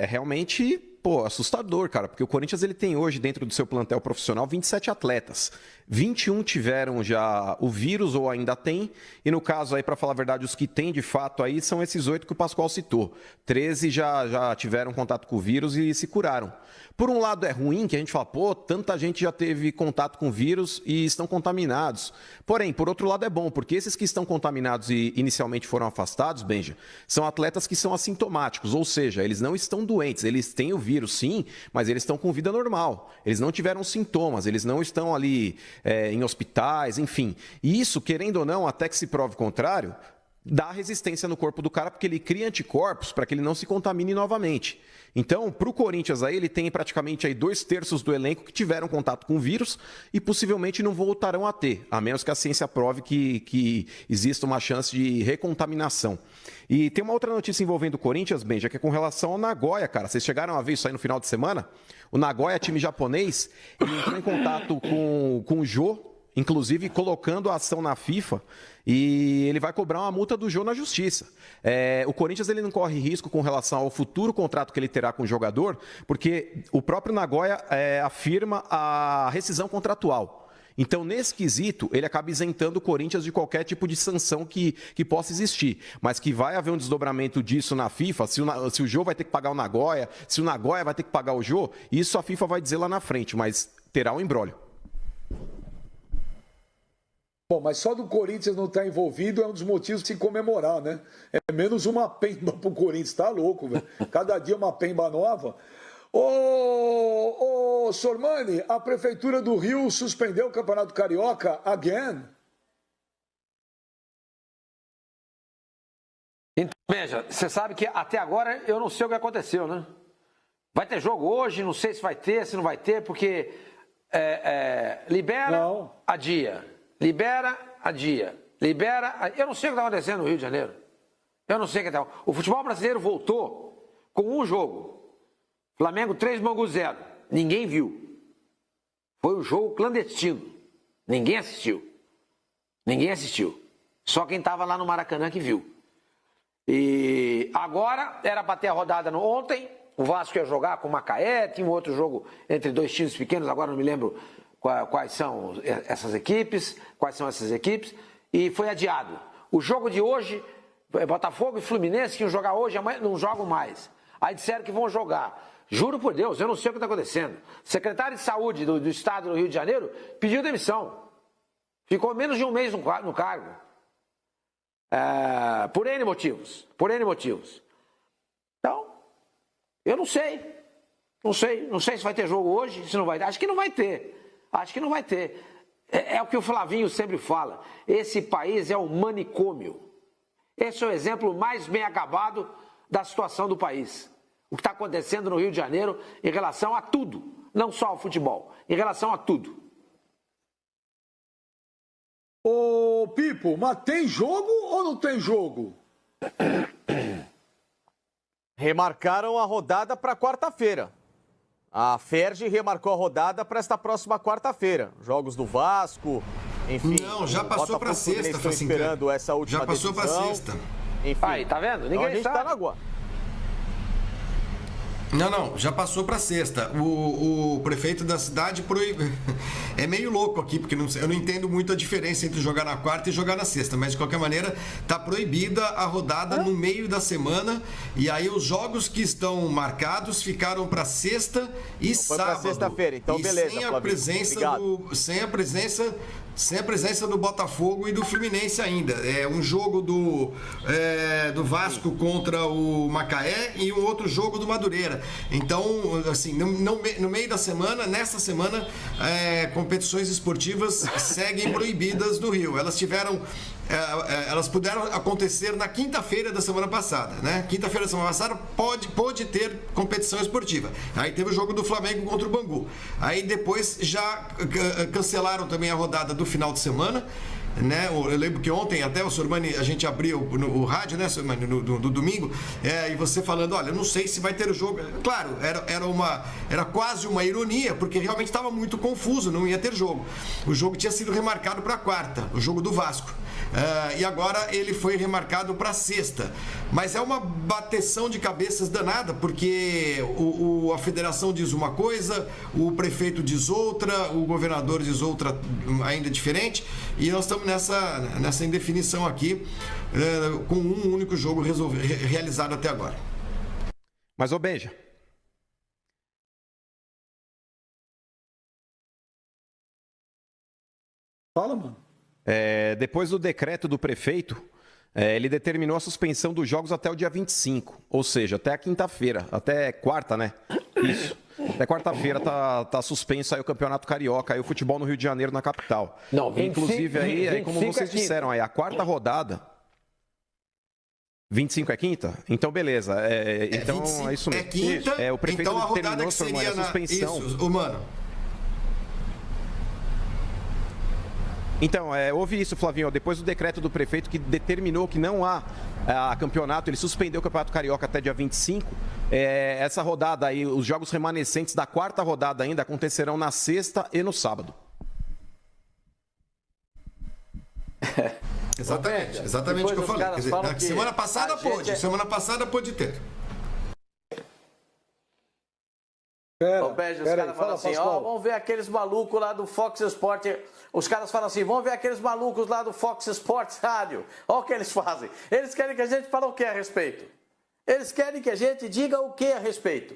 realmente, assustador, cara, porque o Corinthians ele tem hoje dentro do seu plantel profissional 27 atletas. 21 tiveram já o vírus ou ainda tem, e no caso aí, para falar a verdade, os que têm de fato aí são esses 8 que o Pascoal citou. 13 já tiveram contato com o vírus e se curaram. Por um lado é ruim que a gente fala, tanta gente já teve contato com o vírus e estão contaminados. Porém, por outro lado é bom, porque esses que estão contaminados e inicialmente foram afastados, Benja, são atletas que são assintomáticos, ou seja, eles não estão doentes, eles têm o vírus sim, mas eles estão com vida normal. Eles não tiveram sintomas, eles não estão ali em hospitais, enfim. E isso, querendo ou não, até que se prove o contrário, dá resistência no corpo do cara, porque ele cria anticorpos para que ele não se contamine novamente. Então, para o Corinthians, aí, ele tem praticamente aí 2/3 do elenco que tiveram contato com o vírus e possivelmente não voltarão a ter, a menos que a ciência prove que exista uma chance de recontaminação. E tem uma outra notícia envolvendo o Corinthians, Benja, que é com relação ao Nagoya, cara. Vocês chegaram a ver isso aí no final de semana? O Nagoya, time japonês, ele entrou em contato com o Jô, inclusive colocando a ação na FIFA, e ele vai cobrar uma multa do Jô na justiça. O Corinthians ele não corre risco com relação ao futuro contrato que ele terá com o jogador, porque o próprio Nagoya afirma a rescisão contratual. Então, nesse quesito, ele acaba isentando o Corinthians de qualquer tipo de sanção que possa existir. Mas que vai haver um desdobramento disso na FIFA, se o Jô vai ter que pagar o Nagoya, se o Nagoya vai ter que pagar o Jô, isso a FIFA vai dizer lá na frente, mas terá um imbróglio. Bom, mas só do Corinthians não estar envolvido é um dos motivos de se comemorar, né? É menos uma pemba pro Corinthians, tá louco, velho. Cada dia uma pemba nova. Ô, Sormani, a Prefeitura do Rio suspendeu o Campeonato Carioca again? Então, veja, você sabe que até agora eu não sei o que aconteceu, né? Vai ter jogo hoje, não sei se vai ter, se não vai ter, porque libera, não. Adia. Libera, adia. Libera, eu não sei o que está acontecendo no Rio de Janeiro. Eu não sei o que está. O futebol brasileiro voltou com um jogo. Flamengo 3, Bangu 0. Ninguém viu. Foi um jogo clandestino. Ninguém assistiu. Ninguém assistiu. Só quem estava lá no Maracanã que viu. E agora era para ter a rodada ontem. O Vasco ia jogar com o Macaé. Tinha um outro jogo entre dois times pequenos. Agora não me lembro quais são essas equipes. E foi adiado. O jogo de hoje, Botafogo e Fluminense, que iam jogar hoje, amanhã não jogam mais. Aí disseram que vão jogar. Juro por Deus, eu não sei o que está acontecendo. O secretário de Saúde do Estado do Rio de Janeiro pediu demissão. Ficou menos de um mês no cargo. Por N motivos. Então, eu não sei. Não sei se vai ter jogo hoje, se não vai ter. Acho que não vai ter. É o que o Flavinho sempre fala. Esse país é um manicômio. Esse é o exemplo mais bem acabado da situação do país. O que está acontecendo no Rio de Janeiro em relação a tudo. Não só ao futebol, em relação a tudo. Ô, Pipo, mas tem jogo ou não tem jogo? Remarcaram a rodada para quarta-feira. A Ferge remarcou a rodada para esta próxima quarta-feira. Jogos do Vasco, enfim. Não, já passou para sexta, Estão esperando essa última já passou para decisão. sexta. Enfim. Aí, tá vendo? Ninguém Então a gente sabe. tá na guarda. Não, já passou para sexta. O prefeito da cidade proíbe. É meio louco aqui, porque eu não entendo muito a diferença entre jogar na quarta e jogar na sexta, mas de qualquer maneira está proibida a rodada no meio da semana, e aí os jogos que estão marcados ficaram para sexta e Foi sábado. para sexta-feira, então e beleza, sem a Flavinho. presença do Botafogo e do Fluminense ainda. É um jogo do Vasco contra o Macaé e um outro jogo do Madureira. Então, assim, no meio da semana, nessa semana, competições esportivas seguem proibidas no Rio. Elas puderam acontecer na quinta-feira da semana passada, né? Quinta-feira da semana passada pôde ter competição esportiva. Aí teve o jogo do Flamengo contra o Bangu. Aí depois já cancelaram também a rodada do final de semana, né? Eu lembro que ontem até o Sormani, a gente abriu o rádio, né, Sormani, no domingo, e você falando, olha, eu não sei se vai ter o jogo. Claro, era quase uma ironia, porque realmente estava muito confuso, não ia ter jogo. O jogo tinha sido remarcado para quarta, o jogo do Vasco. E agora ele foi remarcado para sexta. Mas é uma bateção de cabeças danada, porque a federação diz uma coisa, o prefeito diz outra, o governador diz outra ainda diferente, e nós estamos nessa indefinição aqui, com um único jogo realizado até agora. Mas, ô Benja, Fala, mano. Depois do decreto do prefeito, ele determinou a suspensão dos jogos até o dia 25, ou seja, até a quinta-feira, até quarta, né? Isso. Até quarta-feira tá suspenso aí o Campeonato Carioca, aí o futebol no Rio de Janeiro, na capital. Não, 25, inclusive aí como vocês disseram, aí a quarta rodada. 25 é quinta? Então, beleza. Então, 25 é isso mesmo. É quinta, o prefeito então a rodada determinou, que seria a suspensão. Isso, mano. Então, houve isso, Flavinho, depois do decreto do prefeito que determinou que não há campeonato, ele suspendeu o Campeonato Carioca até dia 25. Essa rodada aí, os jogos remanescentes da quarta rodada ainda acontecerão na sexta e no sábado. Exatamente o que eu falei. Quer dizer, semana passada pôde ter. Os caras falam assim, vamos ver aqueles malucos lá do Fox Sport. Os caras falam assim, vamos ver aqueles malucos lá do Fox Sports Rádio. Olha o que eles fazem. Eles querem que a gente fale o que a respeito. Eles querem que a gente diga o que a respeito.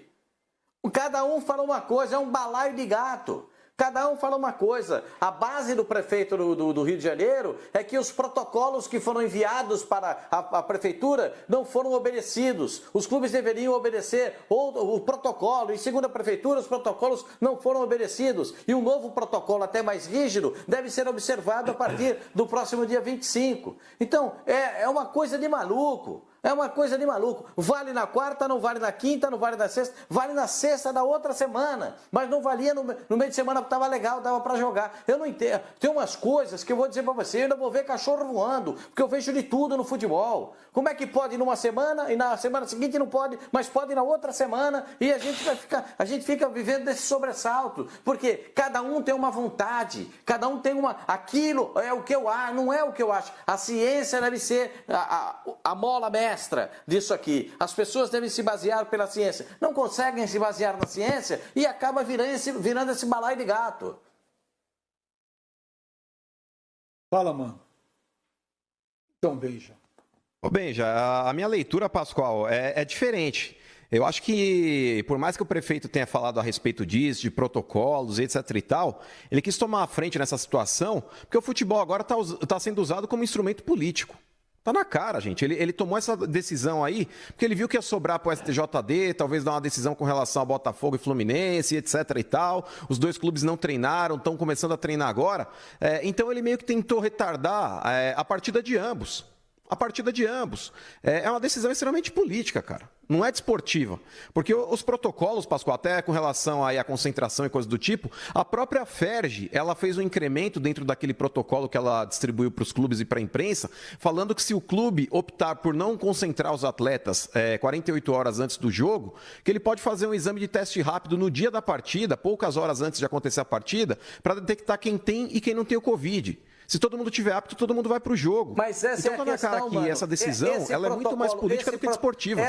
Cada um fala uma coisa, é um balaio de gato. Cada um fala uma coisa. A base do prefeito do Rio de Janeiro é que os protocolos que foram enviados para a prefeitura não foram obedecidos. Os clubes deveriam obedecer o protocolo. E segundo a prefeitura, os protocolos não foram obedecidos. E um novo protocolo, até mais rígido, deve ser observado a partir do próximo dia 25. Então, é uma coisa de maluco. É uma coisa de maluco. Vale na quarta, não vale na quinta, não vale na sexta, vale na sexta da outra semana. Mas não valia no meio de semana, porque estava legal, dava para jogar. Eu não entendo. Tem umas coisas que eu vou dizer para você, eu ainda vou ver cachorro voando, porque eu vejo de tudo no futebol. Como é que pode numa semana e na semana seguinte não pode, mas pode na outra semana, e a gente fica vivendo desse sobressalto, porque cada um tem uma vontade, cada um tem aquilo é o que eu acho, não é o que eu acho. A ciência deve ser a mola mestra disso aqui. As pessoas devem se basear pela ciência. Não conseguem se basear na ciência e acaba virando esse balaio de gato. Fala, mano. Então, Benja. Ô, Benja, a minha leitura, Pascoal, é diferente. Eu acho que, por mais que o prefeito tenha falado a respeito disso, de protocolos, etc e tal, ele quis tomar a frente nessa situação, porque o futebol agora está sendo usado como instrumento político. Tá na cara, gente. Ele tomou essa decisão aí porque ele viu que ia sobrar pro STJD, talvez dar uma decisão com relação a Botafogo e Fluminense, etc e tal. Os dois clubes não treinaram, estão começando a treinar agora. Então ele meio que tentou retardar a partida de ambos. A partida de ambos. É uma decisão extremamente política, cara. Não é desportiva. Porque os protocolos, Pascoal, até com relação aí à concentração e coisas do tipo, a própria Ferge, ela fez um incremento dentro daquele protocolo que ela distribuiu para os clubes e para a imprensa, falando que se o clube optar por não concentrar os atletas 48 horas antes do jogo, que ele pode fazer um exame de teste rápido no dia da partida, poucas horas antes de acontecer a partida, para detectar quem tem e quem não tem o Covid. Se todo mundo tiver apto, todo mundo vai para o jogo. Mas essa então, é a questão, aqui, mano. essa decisão, ela é muito mais política do que desportiva.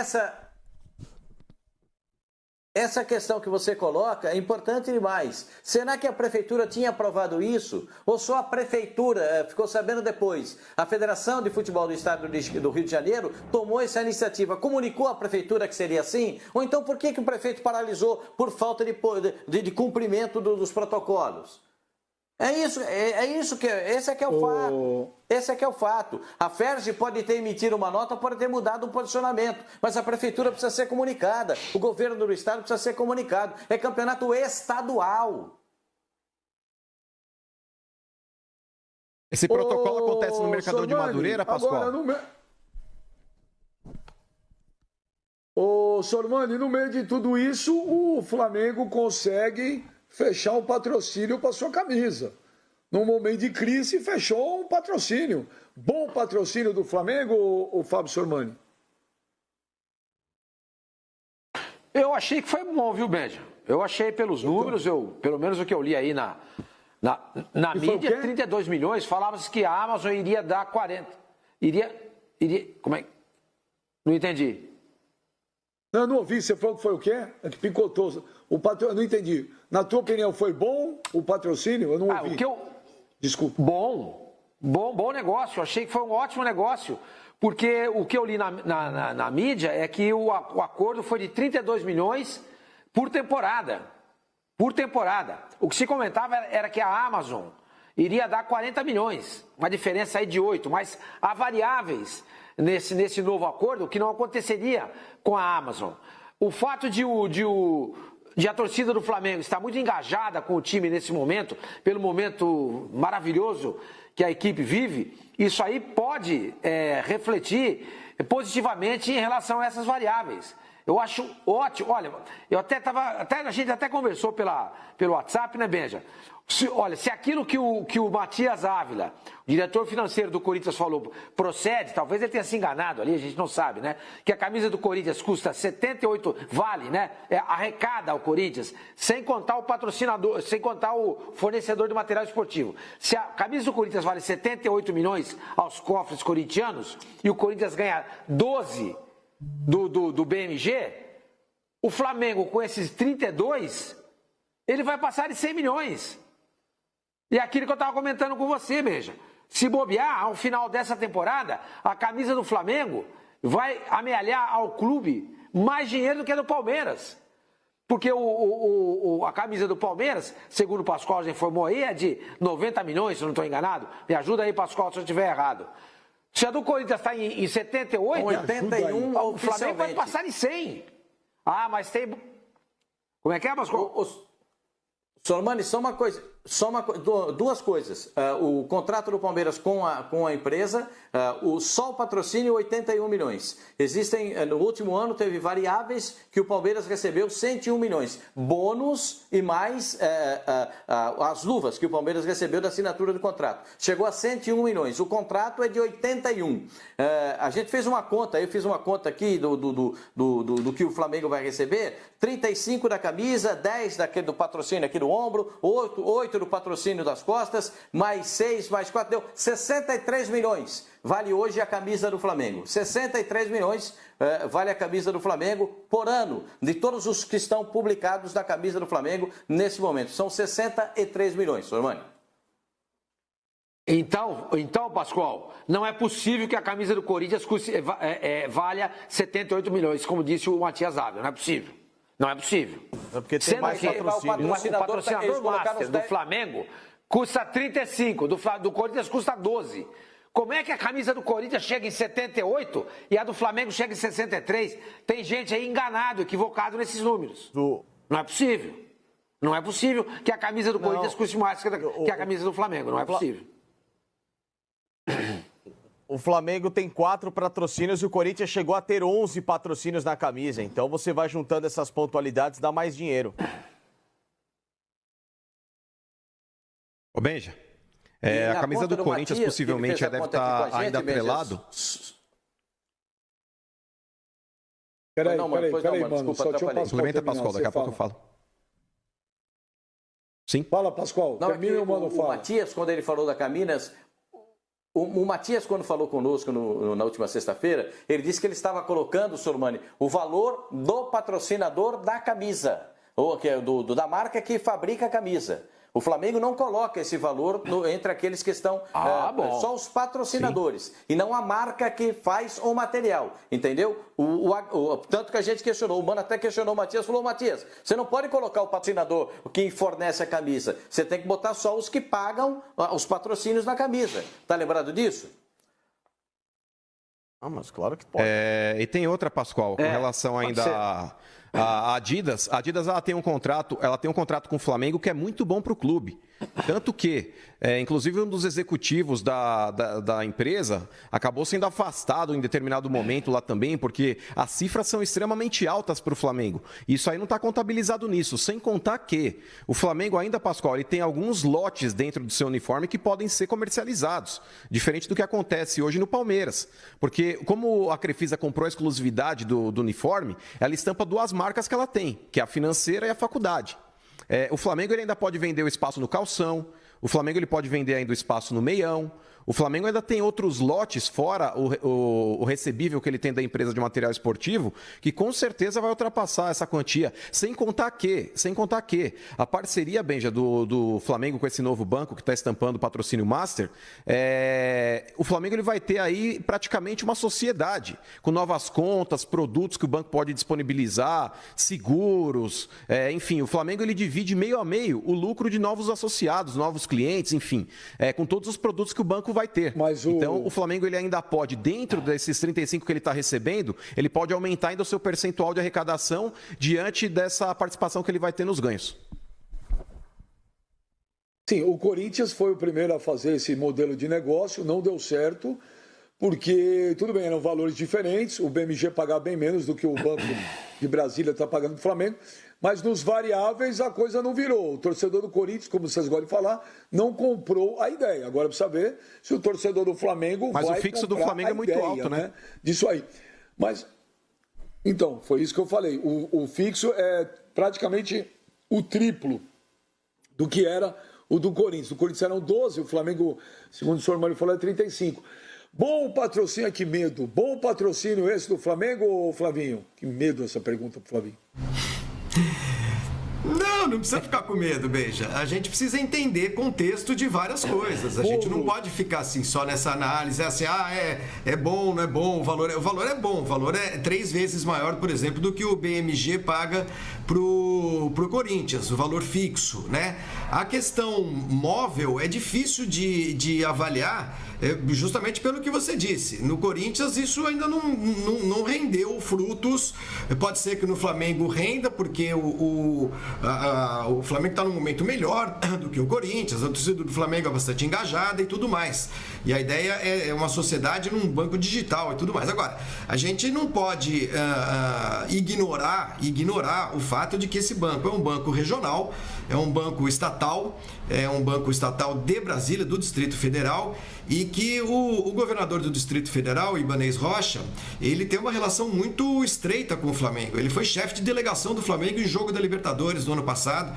Essa questão que você coloca é importante demais. Será que a prefeitura tinha aprovado isso? Ou só a prefeitura ficou sabendo depois? A Federação de Futebol do Estado do Rio de Janeiro tomou essa iniciativa, comunicou à prefeitura que seria assim? Ou então por que o prefeito paralisou por falta de cumprimento dos protocolos? Esse é que é o fato. Esse é que é o fato. A FERJ pode ter emitido uma nota, pode ter mudado o posicionamento, mas a prefeitura precisa ser comunicada, o governo do estado precisa ser comunicado. É campeonato estadual. Esse protocolo acontece no Mercadão de Madureira, Pascoal? Agora, Sormani, no meio de tudo isso, o Flamengo consegue fechar um patrocínio para sua camisa. Num momento de crise, fechou um patrocínio. Bom patrocínio do Flamengo, o Fábio Sormani? Eu achei que foi bom, viu, Benja? Eu achei pelos números, pelo menos o que eu li aí na mídia, 32 milhões, falava-se que a Amazon iria dar 40. Como é? Não entendi. Não, não ouvi. Você falou que foi o quê? É que picotou. Não entendi. Na tua opinião, foi bom o patrocínio? Eu não ouvi. Desculpa. Bom negócio. Eu achei que foi um ótimo negócio. Porque o que eu li na mídia é que o acordo foi de 32 milhões por temporada. Por temporada. O que se comentava era que a Amazon iria dar 40 milhões. Uma diferença aí de 8. Mas há variáveis nesse novo acordo que não aconteceria com a Amazon. O fato de a torcida do Flamengo estar muito engajada com o time nesse momento, pelo momento maravilhoso que a equipe vive, isso aí pode refletir positivamente em relação a essas variáveis. Eu acho ótimo. Olha, a gente até conversou pelo WhatsApp, né, Benja? Se aquilo que o Matias Ávila, diretor financeiro do Corinthians, falou procede, talvez ele tenha se enganado ali, a gente não sabe, né? Que a camisa do Corinthians custa 78, vale, né? Arrecada ao Corinthians, sem contar o patrocinador, sem contar o fornecedor de material esportivo. Se a camisa do Corinthians vale 78 milhões aos cofres corintianos e o Corinthians ganha 12 do BMG, o Flamengo com esses 32, ele vai passar de 100 milhões. E aquilo que eu estava comentando com você, Benja, se bobear, ao final dessa temporada, a camisa do Flamengo vai amealhar ao clube mais dinheiro do que a do Palmeiras. Porque a camisa do Palmeiras, segundo o Pascoal já informou aí, é de 90 milhões, se eu não estou enganado. Me ajuda aí, Pascoal, se eu estiver errado. Se a do Corinthians está em 78, 81, o Flamengo vai passar em 100. Ah, mas tem... Como é que é, Pascoal? Sormani, duas coisas. O contrato do Palmeiras com a empresa, só o patrocínio 81 milhões. No último ano teve variáveis que o Palmeiras recebeu 101 milhões. Bônus e mais as luvas que o Palmeiras recebeu da assinatura do contrato. Chegou a 101 milhões. O contrato é de 81. A gente fez uma conta, eu fiz uma conta aqui do que o Flamengo vai receber. 35 da camisa, 10 do patrocínio aqui do ombro, 8 do patrocínio das costas, mais 6, mais 4, deu 63 milhões. Vale hoje a camisa do Flamengo. 63 milhões vale a camisa do Flamengo por ano, de todos os que estão publicados na camisa do Flamengo nesse momento. São 63 milhões, Sormani. Então, Pascoal, não é possível que a camisa do Corinthians valha 78 milhões, como disse o Matias Ávila. Não é possível. Não é possível. É porque tem mais patrocínio. O patrocinador master do Flamengo custa 35, do Corinthians custa 12. Como é que a camisa do Corinthians chega em 78 e a do Flamengo chega em 63? Tem gente aí enganado, equivocado nesses números. Não é possível. Não é possível que a camisa do Corinthians custe mais que a camisa do Flamengo. Não é possível. O Flamengo tem 4 patrocínios e o Corinthians chegou a ter 11 patrocínios na camisa. Então você vai juntando essas pontualidades, dá mais dinheiro. Ô Benja, a camisa do Corinthians possivelmente já deve estar ainda atrelado. Peraí, mano. Só deixa eu Complementa, Pascoal, daqui a pouco eu falo. Sim. Fala, Pascoal. Não, o Matias, quando ele falou da camisa, O Matias, quando falou conosco na última sexta-feira, ele disse que ele estava colocando, Sormani, o valor do patrocinador da camisa, ou da marca que fabrica a camisa. O Flamengo não coloca esse valor entre aqueles que estão só os patrocinadores. Sim. E não a marca que faz o material. Entendeu? Tanto que a gente questionou, o Mano até questionou o Matias, falou, Matias, você não pode colocar o patrocinador que fornece a camisa. Você tem que botar só os que pagam os patrocínios na camisa. Tá lembrado disso? Mas claro que pode. E tem outra, Pascoal, com relação ainda a Adidas. A Adidas ela tem um contrato com o Flamengo que é muito bom para o clube. Tanto que, inclusive, um dos executivos da empresa acabou sendo afastado em determinado momento lá também, porque as cifras são extremamente altas para o Flamengo. Isso aí não está contabilizado nisso, sem contar que o Flamengo ainda, Pascoal, ele tem alguns lotes dentro do seu uniforme que podem ser comercializados, diferente do que acontece hoje no Palmeiras. Porque, como a Crefisa comprou a exclusividade do uniforme, ela estampa duas marcas que ela tem, que é a financeira e a faculdade. O Flamengo ele ainda pode vender o espaço no calção, o Flamengo ele pode vender ainda o espaço no meião, o Flamengo ainda tem outros lotes fora o recebível que ele tem da empresa de material esportivo, que com certeza vai ultrapassar essa quantia, sem contar que a parceria, Benja, do Flamengo com esse novo banco que está estampando o patrocínio Master, o Flamengo ele vai ter aí praticamente uma sociedade, com novas contas, produtos que o banco pode disponibilizar, seguros, enfim, o Flamengo ele divide meio a meio o lucro de novos associados, novos clientes, enfim, com todos os produtos que o banco vai ter. Então, o Flamengo ele ainda pode, dentro desses 35 que ele está recebendo, ele pode aumentar ainda o seu percentual de arrecadação diante dessa participação que ele vai ter nos ganhos. Sim, o Corinthians foi o primeiro a fazer esse modelo de negócio, não deu certo, porque, tudo bem, eram valores diferentes, o BMG pagava bem menos do que o Banco de Brasília está pagando para o Flamengo, mas nos variáveis a coisa não virou. O torcedor do Corinthians, como vocês gostam de falar, não comprou a ideia. Agora precisa ver se o torcedor do Flamengo vai comprar a ideia. Mas o fixo do Flamengo é muito alto, né? Disso aí. Mas, então, foi isso que eu falei. O fixo é praticamente o triplo do que era o do Corinthians. O Corinthians eram 12, o Flamengo, segundo o senhor Mário falou, é 35. Bom patrocínio, que medo. Bom patrocínio esse do Flamengo, ou Flavinho? Que medo essa pergunta pro Flavinho. Não precisa ficar com medo, Beija. A gente precisa entender contexto de várias coisas. A gente não pode ficar assim só nessa análise, assim, é bom, não é bom, o valor é bom, o valor é 3 vezes maior, por exemplo, do que o BMG paga pro Corinthians, o valor fixo, né? A questão móvel é difícil de avaliar, justamente pelo que você disse. No Corinthians isso ainda não rendeu frutos. Pode ser que no Flamengo renda, porque o Flamengo está num momento melhor do que o Corinthians, a torcida do Flamengo é bastante engajada e tudo mais. E a ideia é uma sociedade num banco digital e tudo mais. Agora, a gente não pode ignorar o fato de que esse banco é um banco regional, é um banco estatal de Brasília, do Distrito Federal, e que o governador do Distrito Federal, Ibanez Rocha, ele tem uma relação muito estreita com o Flamengo. Ele foi chefe de delegação do Flamengo em jogo da Libertadores no ano passado,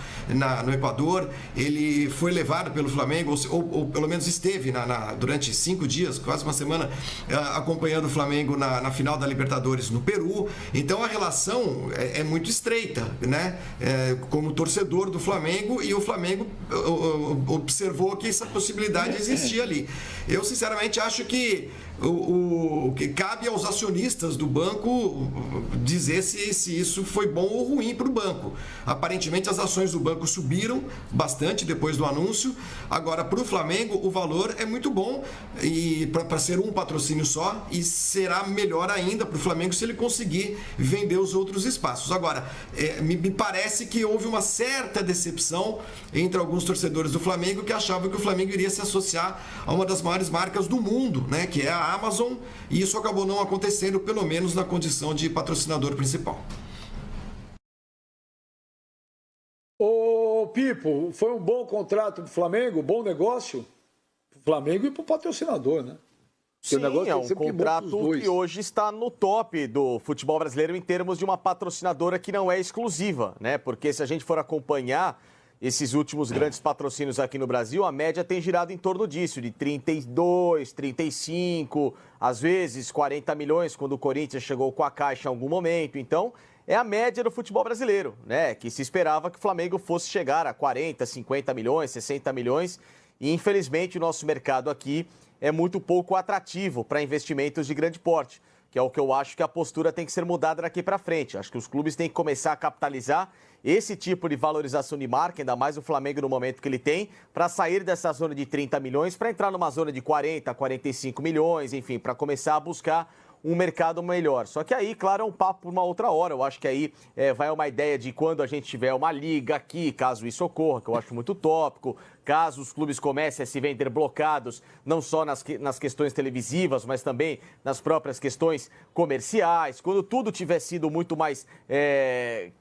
no Equador. Ele foi levado pelo Flamengo, ou pelo menos esteve durante 5 dias, quase uma semana, acompanhando o Flamengo na final da Libertadores no Peru. Então a relação é muito estreita, né? Como torcedor do Flamengo, e o Flamengo observou que essa possibilidade existia ali. Eu, sinceramente, acho que o que cabe aos acionistas do banco dizer se isso foi bom ou ruim para o banco. Aparentemente, as ações do banco subiram bastante depois do anúncio. Agora, para o Flamengo, o valor é muito bom e para ser um patrocínio só, e será melhor ainda para o Flamengo se ele conseguir vender os outros espaços. Agora, me parece que houve uma certa decepção entre alguns torcedores do Flamengo que achavam que o Flamengo iria se associar a uma das maiores marcas do mundo, né, que é a Amazon, e isso acabou não acontecendo, pelo menos na condição de patrocinador principal. Ô Pipo, foi um bom contrato para o Flamengo, bom negócio para o Flamengo e para o patrocinador, né? Sim, é um contrato que hoje está no top do futebol brasileiro em termos de uma patrocinadora que não é exclusiva, né? Porque se a gente for acompanhar, esses últimos grandes patrocínios aqui no Brasil, a média tem girado em torno disso, de 32, 35, às vezes 40 milhões, quando o Corinthians chegou com a Caixa em algum momento. Então, é a média do futebol brasileiro, né? Que se esperava que o Flamengo fosse chegar a 40, 50 milhões, 60 milhões. E, infelizmente, o nosso mercado aqui é muito pouco atrativo para investimentos de grande porte, que é o que eu acho que a postura tem que ser mudada daqui para frente. Acho que os clubes têm que começar a capitalizar esse tipo de valorização de marca, ainda mais o Flamengo no momento que ele tem, para sair dessa zona de 30 milhões, para entrar numa zona de 40, 45 milhões, enfim, para começar a buscar um mercado melhor. Só que aí, claro, é um papo por uma outra hora. Eu acho que aí vai uma ideia de quando a gente tiver uma liga aqui, caso isso ocorra, que eu acho muito utópico, caso os clubes comecem a se vender blocados, não só nas questões televisivas, mas também nas próprias questões comerciais, quando tudo tiver sido muito mais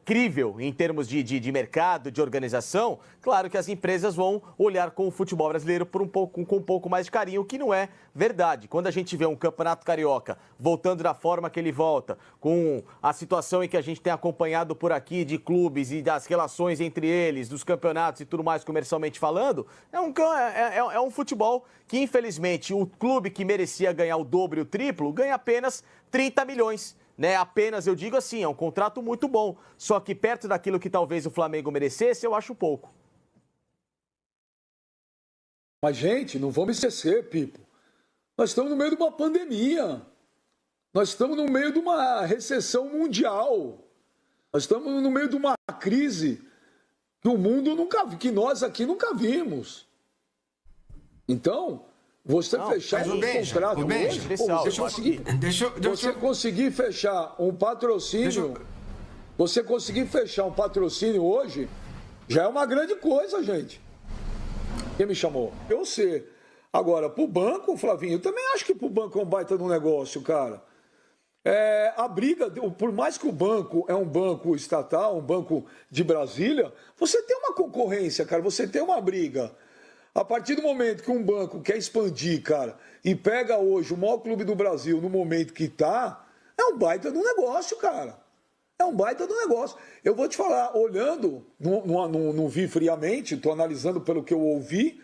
crível em termos de mercado, de organização, claro que as empresas vão olhar com o futebol brasileiro com um pouco mais de carinho, o que não é verdade. Quando a gente vê um campeonato carioca voltando da forma que ele volta, com a situação em que a gente tem acompanhado por aqui de clubes e das relações entre eles, dos campeonatos e tudo mais comercialmente falando, é um futebol que, infelizmente, o clube que merecia ganhar o dobro e o triplo ganha apenas 30 milhões. Né? Apenas, eu digo assim, é um contrato muito bom. Só que perto daquilo que talvez o Flamengo merecesse, eu acho pouco. Mas, gente, não vamos esquecer, Pipo. Nós estamos no meio de uma pandemia. Nós estamos no meio de uma recessão mundial. Nós estamos no meio de uma crise que o mundo nunca viu, que nós aqui nunca vimos. Então, você fechar um contrato hoje, você conseguir fechar um patrocínio, você conseguir fechar um patrocínio hoje, já é uma grande coisa, gente. Quem me chamou? Eu sei. Agora, pro banco, Flavinho, eu também acho que pro banco é um baita de um negócio, cara. A briga, por mais que o banco é um banco estatal, um banco de Brasília, você tem uma concorrência, cara, você tem uma briga. A partir do momento que um banco quer expandir, cara, e pega hoje o maior clube do Brasil no momento que tá, é um baita de um negócio, cara. É um baita de um negócio. Eu vou te falar, olhando, não vi friamente, estou analisando pelo que eu ouvi,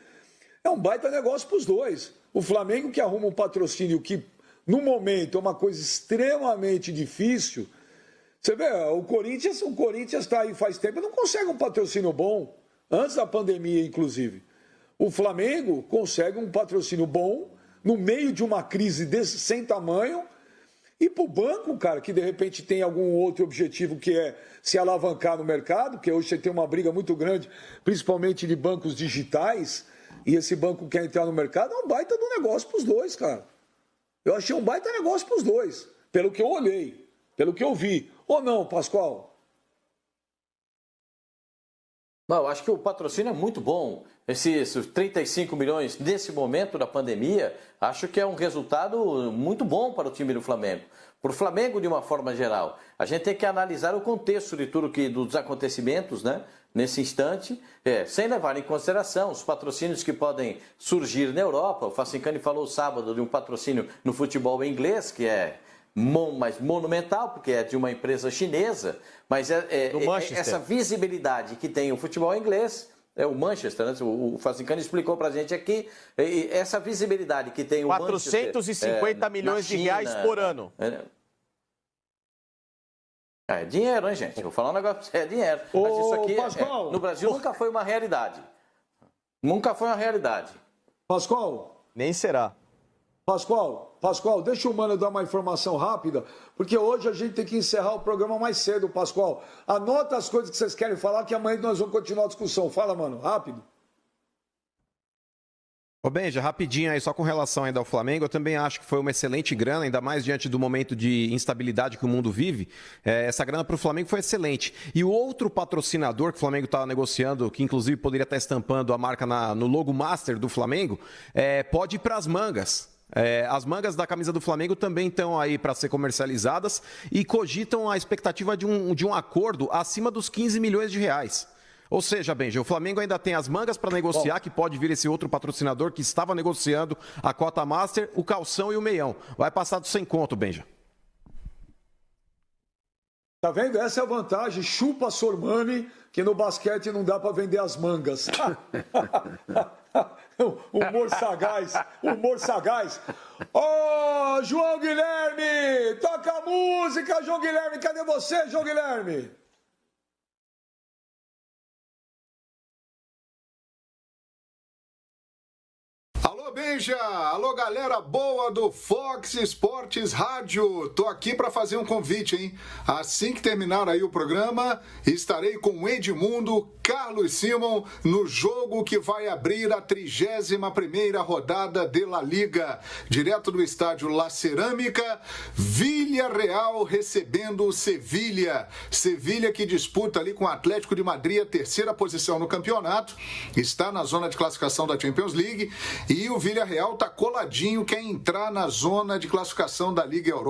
é um baita negócio para os dois. O Flamengo que arruma um patrocínio que, no momento, é uma coisa extremamente difícil. Você vê, o Corinthians está aí faz tempo e não consegue um patrocínio bom, antes da pandemia, inclusive. O Flamengo consegue um patrocínio bom, no meio de uma crise sem tamanho, e para o banco, cara, que de repente tem algum outro objetivo que é se alavancar no mercado, porque hoje você tem uma briga muito grande, principalmente de bancos digitais, e esse banco quer entrar no mercado, é um baita do negócio para os dois, cara. Eu achei um baita negócio para os dois, pelo que eu olhei, pelo que eu vi. Ou não, Pascoal? Não, eu acho que o patrocínio é muito bom. Esses 35 milhões nesse momento da pandemia, acho que é um resultado muito bom para o time do Flamengo. Para o Flamengo, de uma forma geral, a gente tem que analisar o contexto de tudo dos acontecimentos, né? Nesse instante, sem levar em consideração os patrocínios que podem surgir na Europa. O Facincani falou sábado de um patrocínio no futebol inglês, que é mais monumental, porque é de uma empresa chinesa, mas essa visibilidade que tem o futebol inglês, o Manchester, né? O Facincani explicou pra gente aqui, essa visibilidade que tem o 450 milhões de reais por ano. É dinheiro, hein, gente? Vou falar um negócio, é dinheiro. Mas isso aqui, Pascoal, no Brasil, nunca foi uma realidade. Nunca foi uma realidade. Pascoal? Nem será. Pascoal, deixa o Mano dar uma informação rápida, porque hoje a gente tem que encerrar o programa mais cedo, Pascoal. Anota as coisas que vocês querem falar, que amanhã nós vamos continuar a discussão. Fala, Mano, rápido. Ô Benja, rapidinho aí, só com relação ainda ao Flamengo, eu também acho que foi uma excelente grana, ainda mais diante do momento de instabilidade que o mundo vive. Essa grana para o Flamengo foi excelente. E o outro patrocinador que o Flamengo estava negociando, que inclusive poderia estar estampando a marca no logo master do Flamengo, pode ir para as mangas. As mangas da camisa do Flamengo também estão aí para ser comercializadas e cogitam a expectativa de um acordo acima dos 15 milhões de reais. Ou seja, Benja, o Flamengo ainda tem as mangas para negociar, que pode vir esse outro patrocinador que estava negociando a cota master, o calção e o meião. Vai passar do 100 conto, Benja. Tá vendo? Essa é a vantagem. Chupa Sormani, que no basquete não dá para vender as mangas. Humor sagaz, humor sagaz. Ô, João Guilherme, toca a música, João Guilherme. Cadê você, João Guilherme? Benja, alô galera boa do Fox Sports Rádio, tô aqui para fazer um convite, hein? Assim que terminar aí o programa, estarei com o Edmundo, Carlos Simon, no jogo que vai abrir a 31ª rodada de La Liga, direto do estádio La Cerâmica, Villarreal recebendo o Sevilha, Sevilha que disputa ali com o Atlético de Madrid a 3ª posição no campeonato, está na zona de classificação da Champions League e o Villarreal está coladinho, quer entrar na zona de classificação da Liga Europa.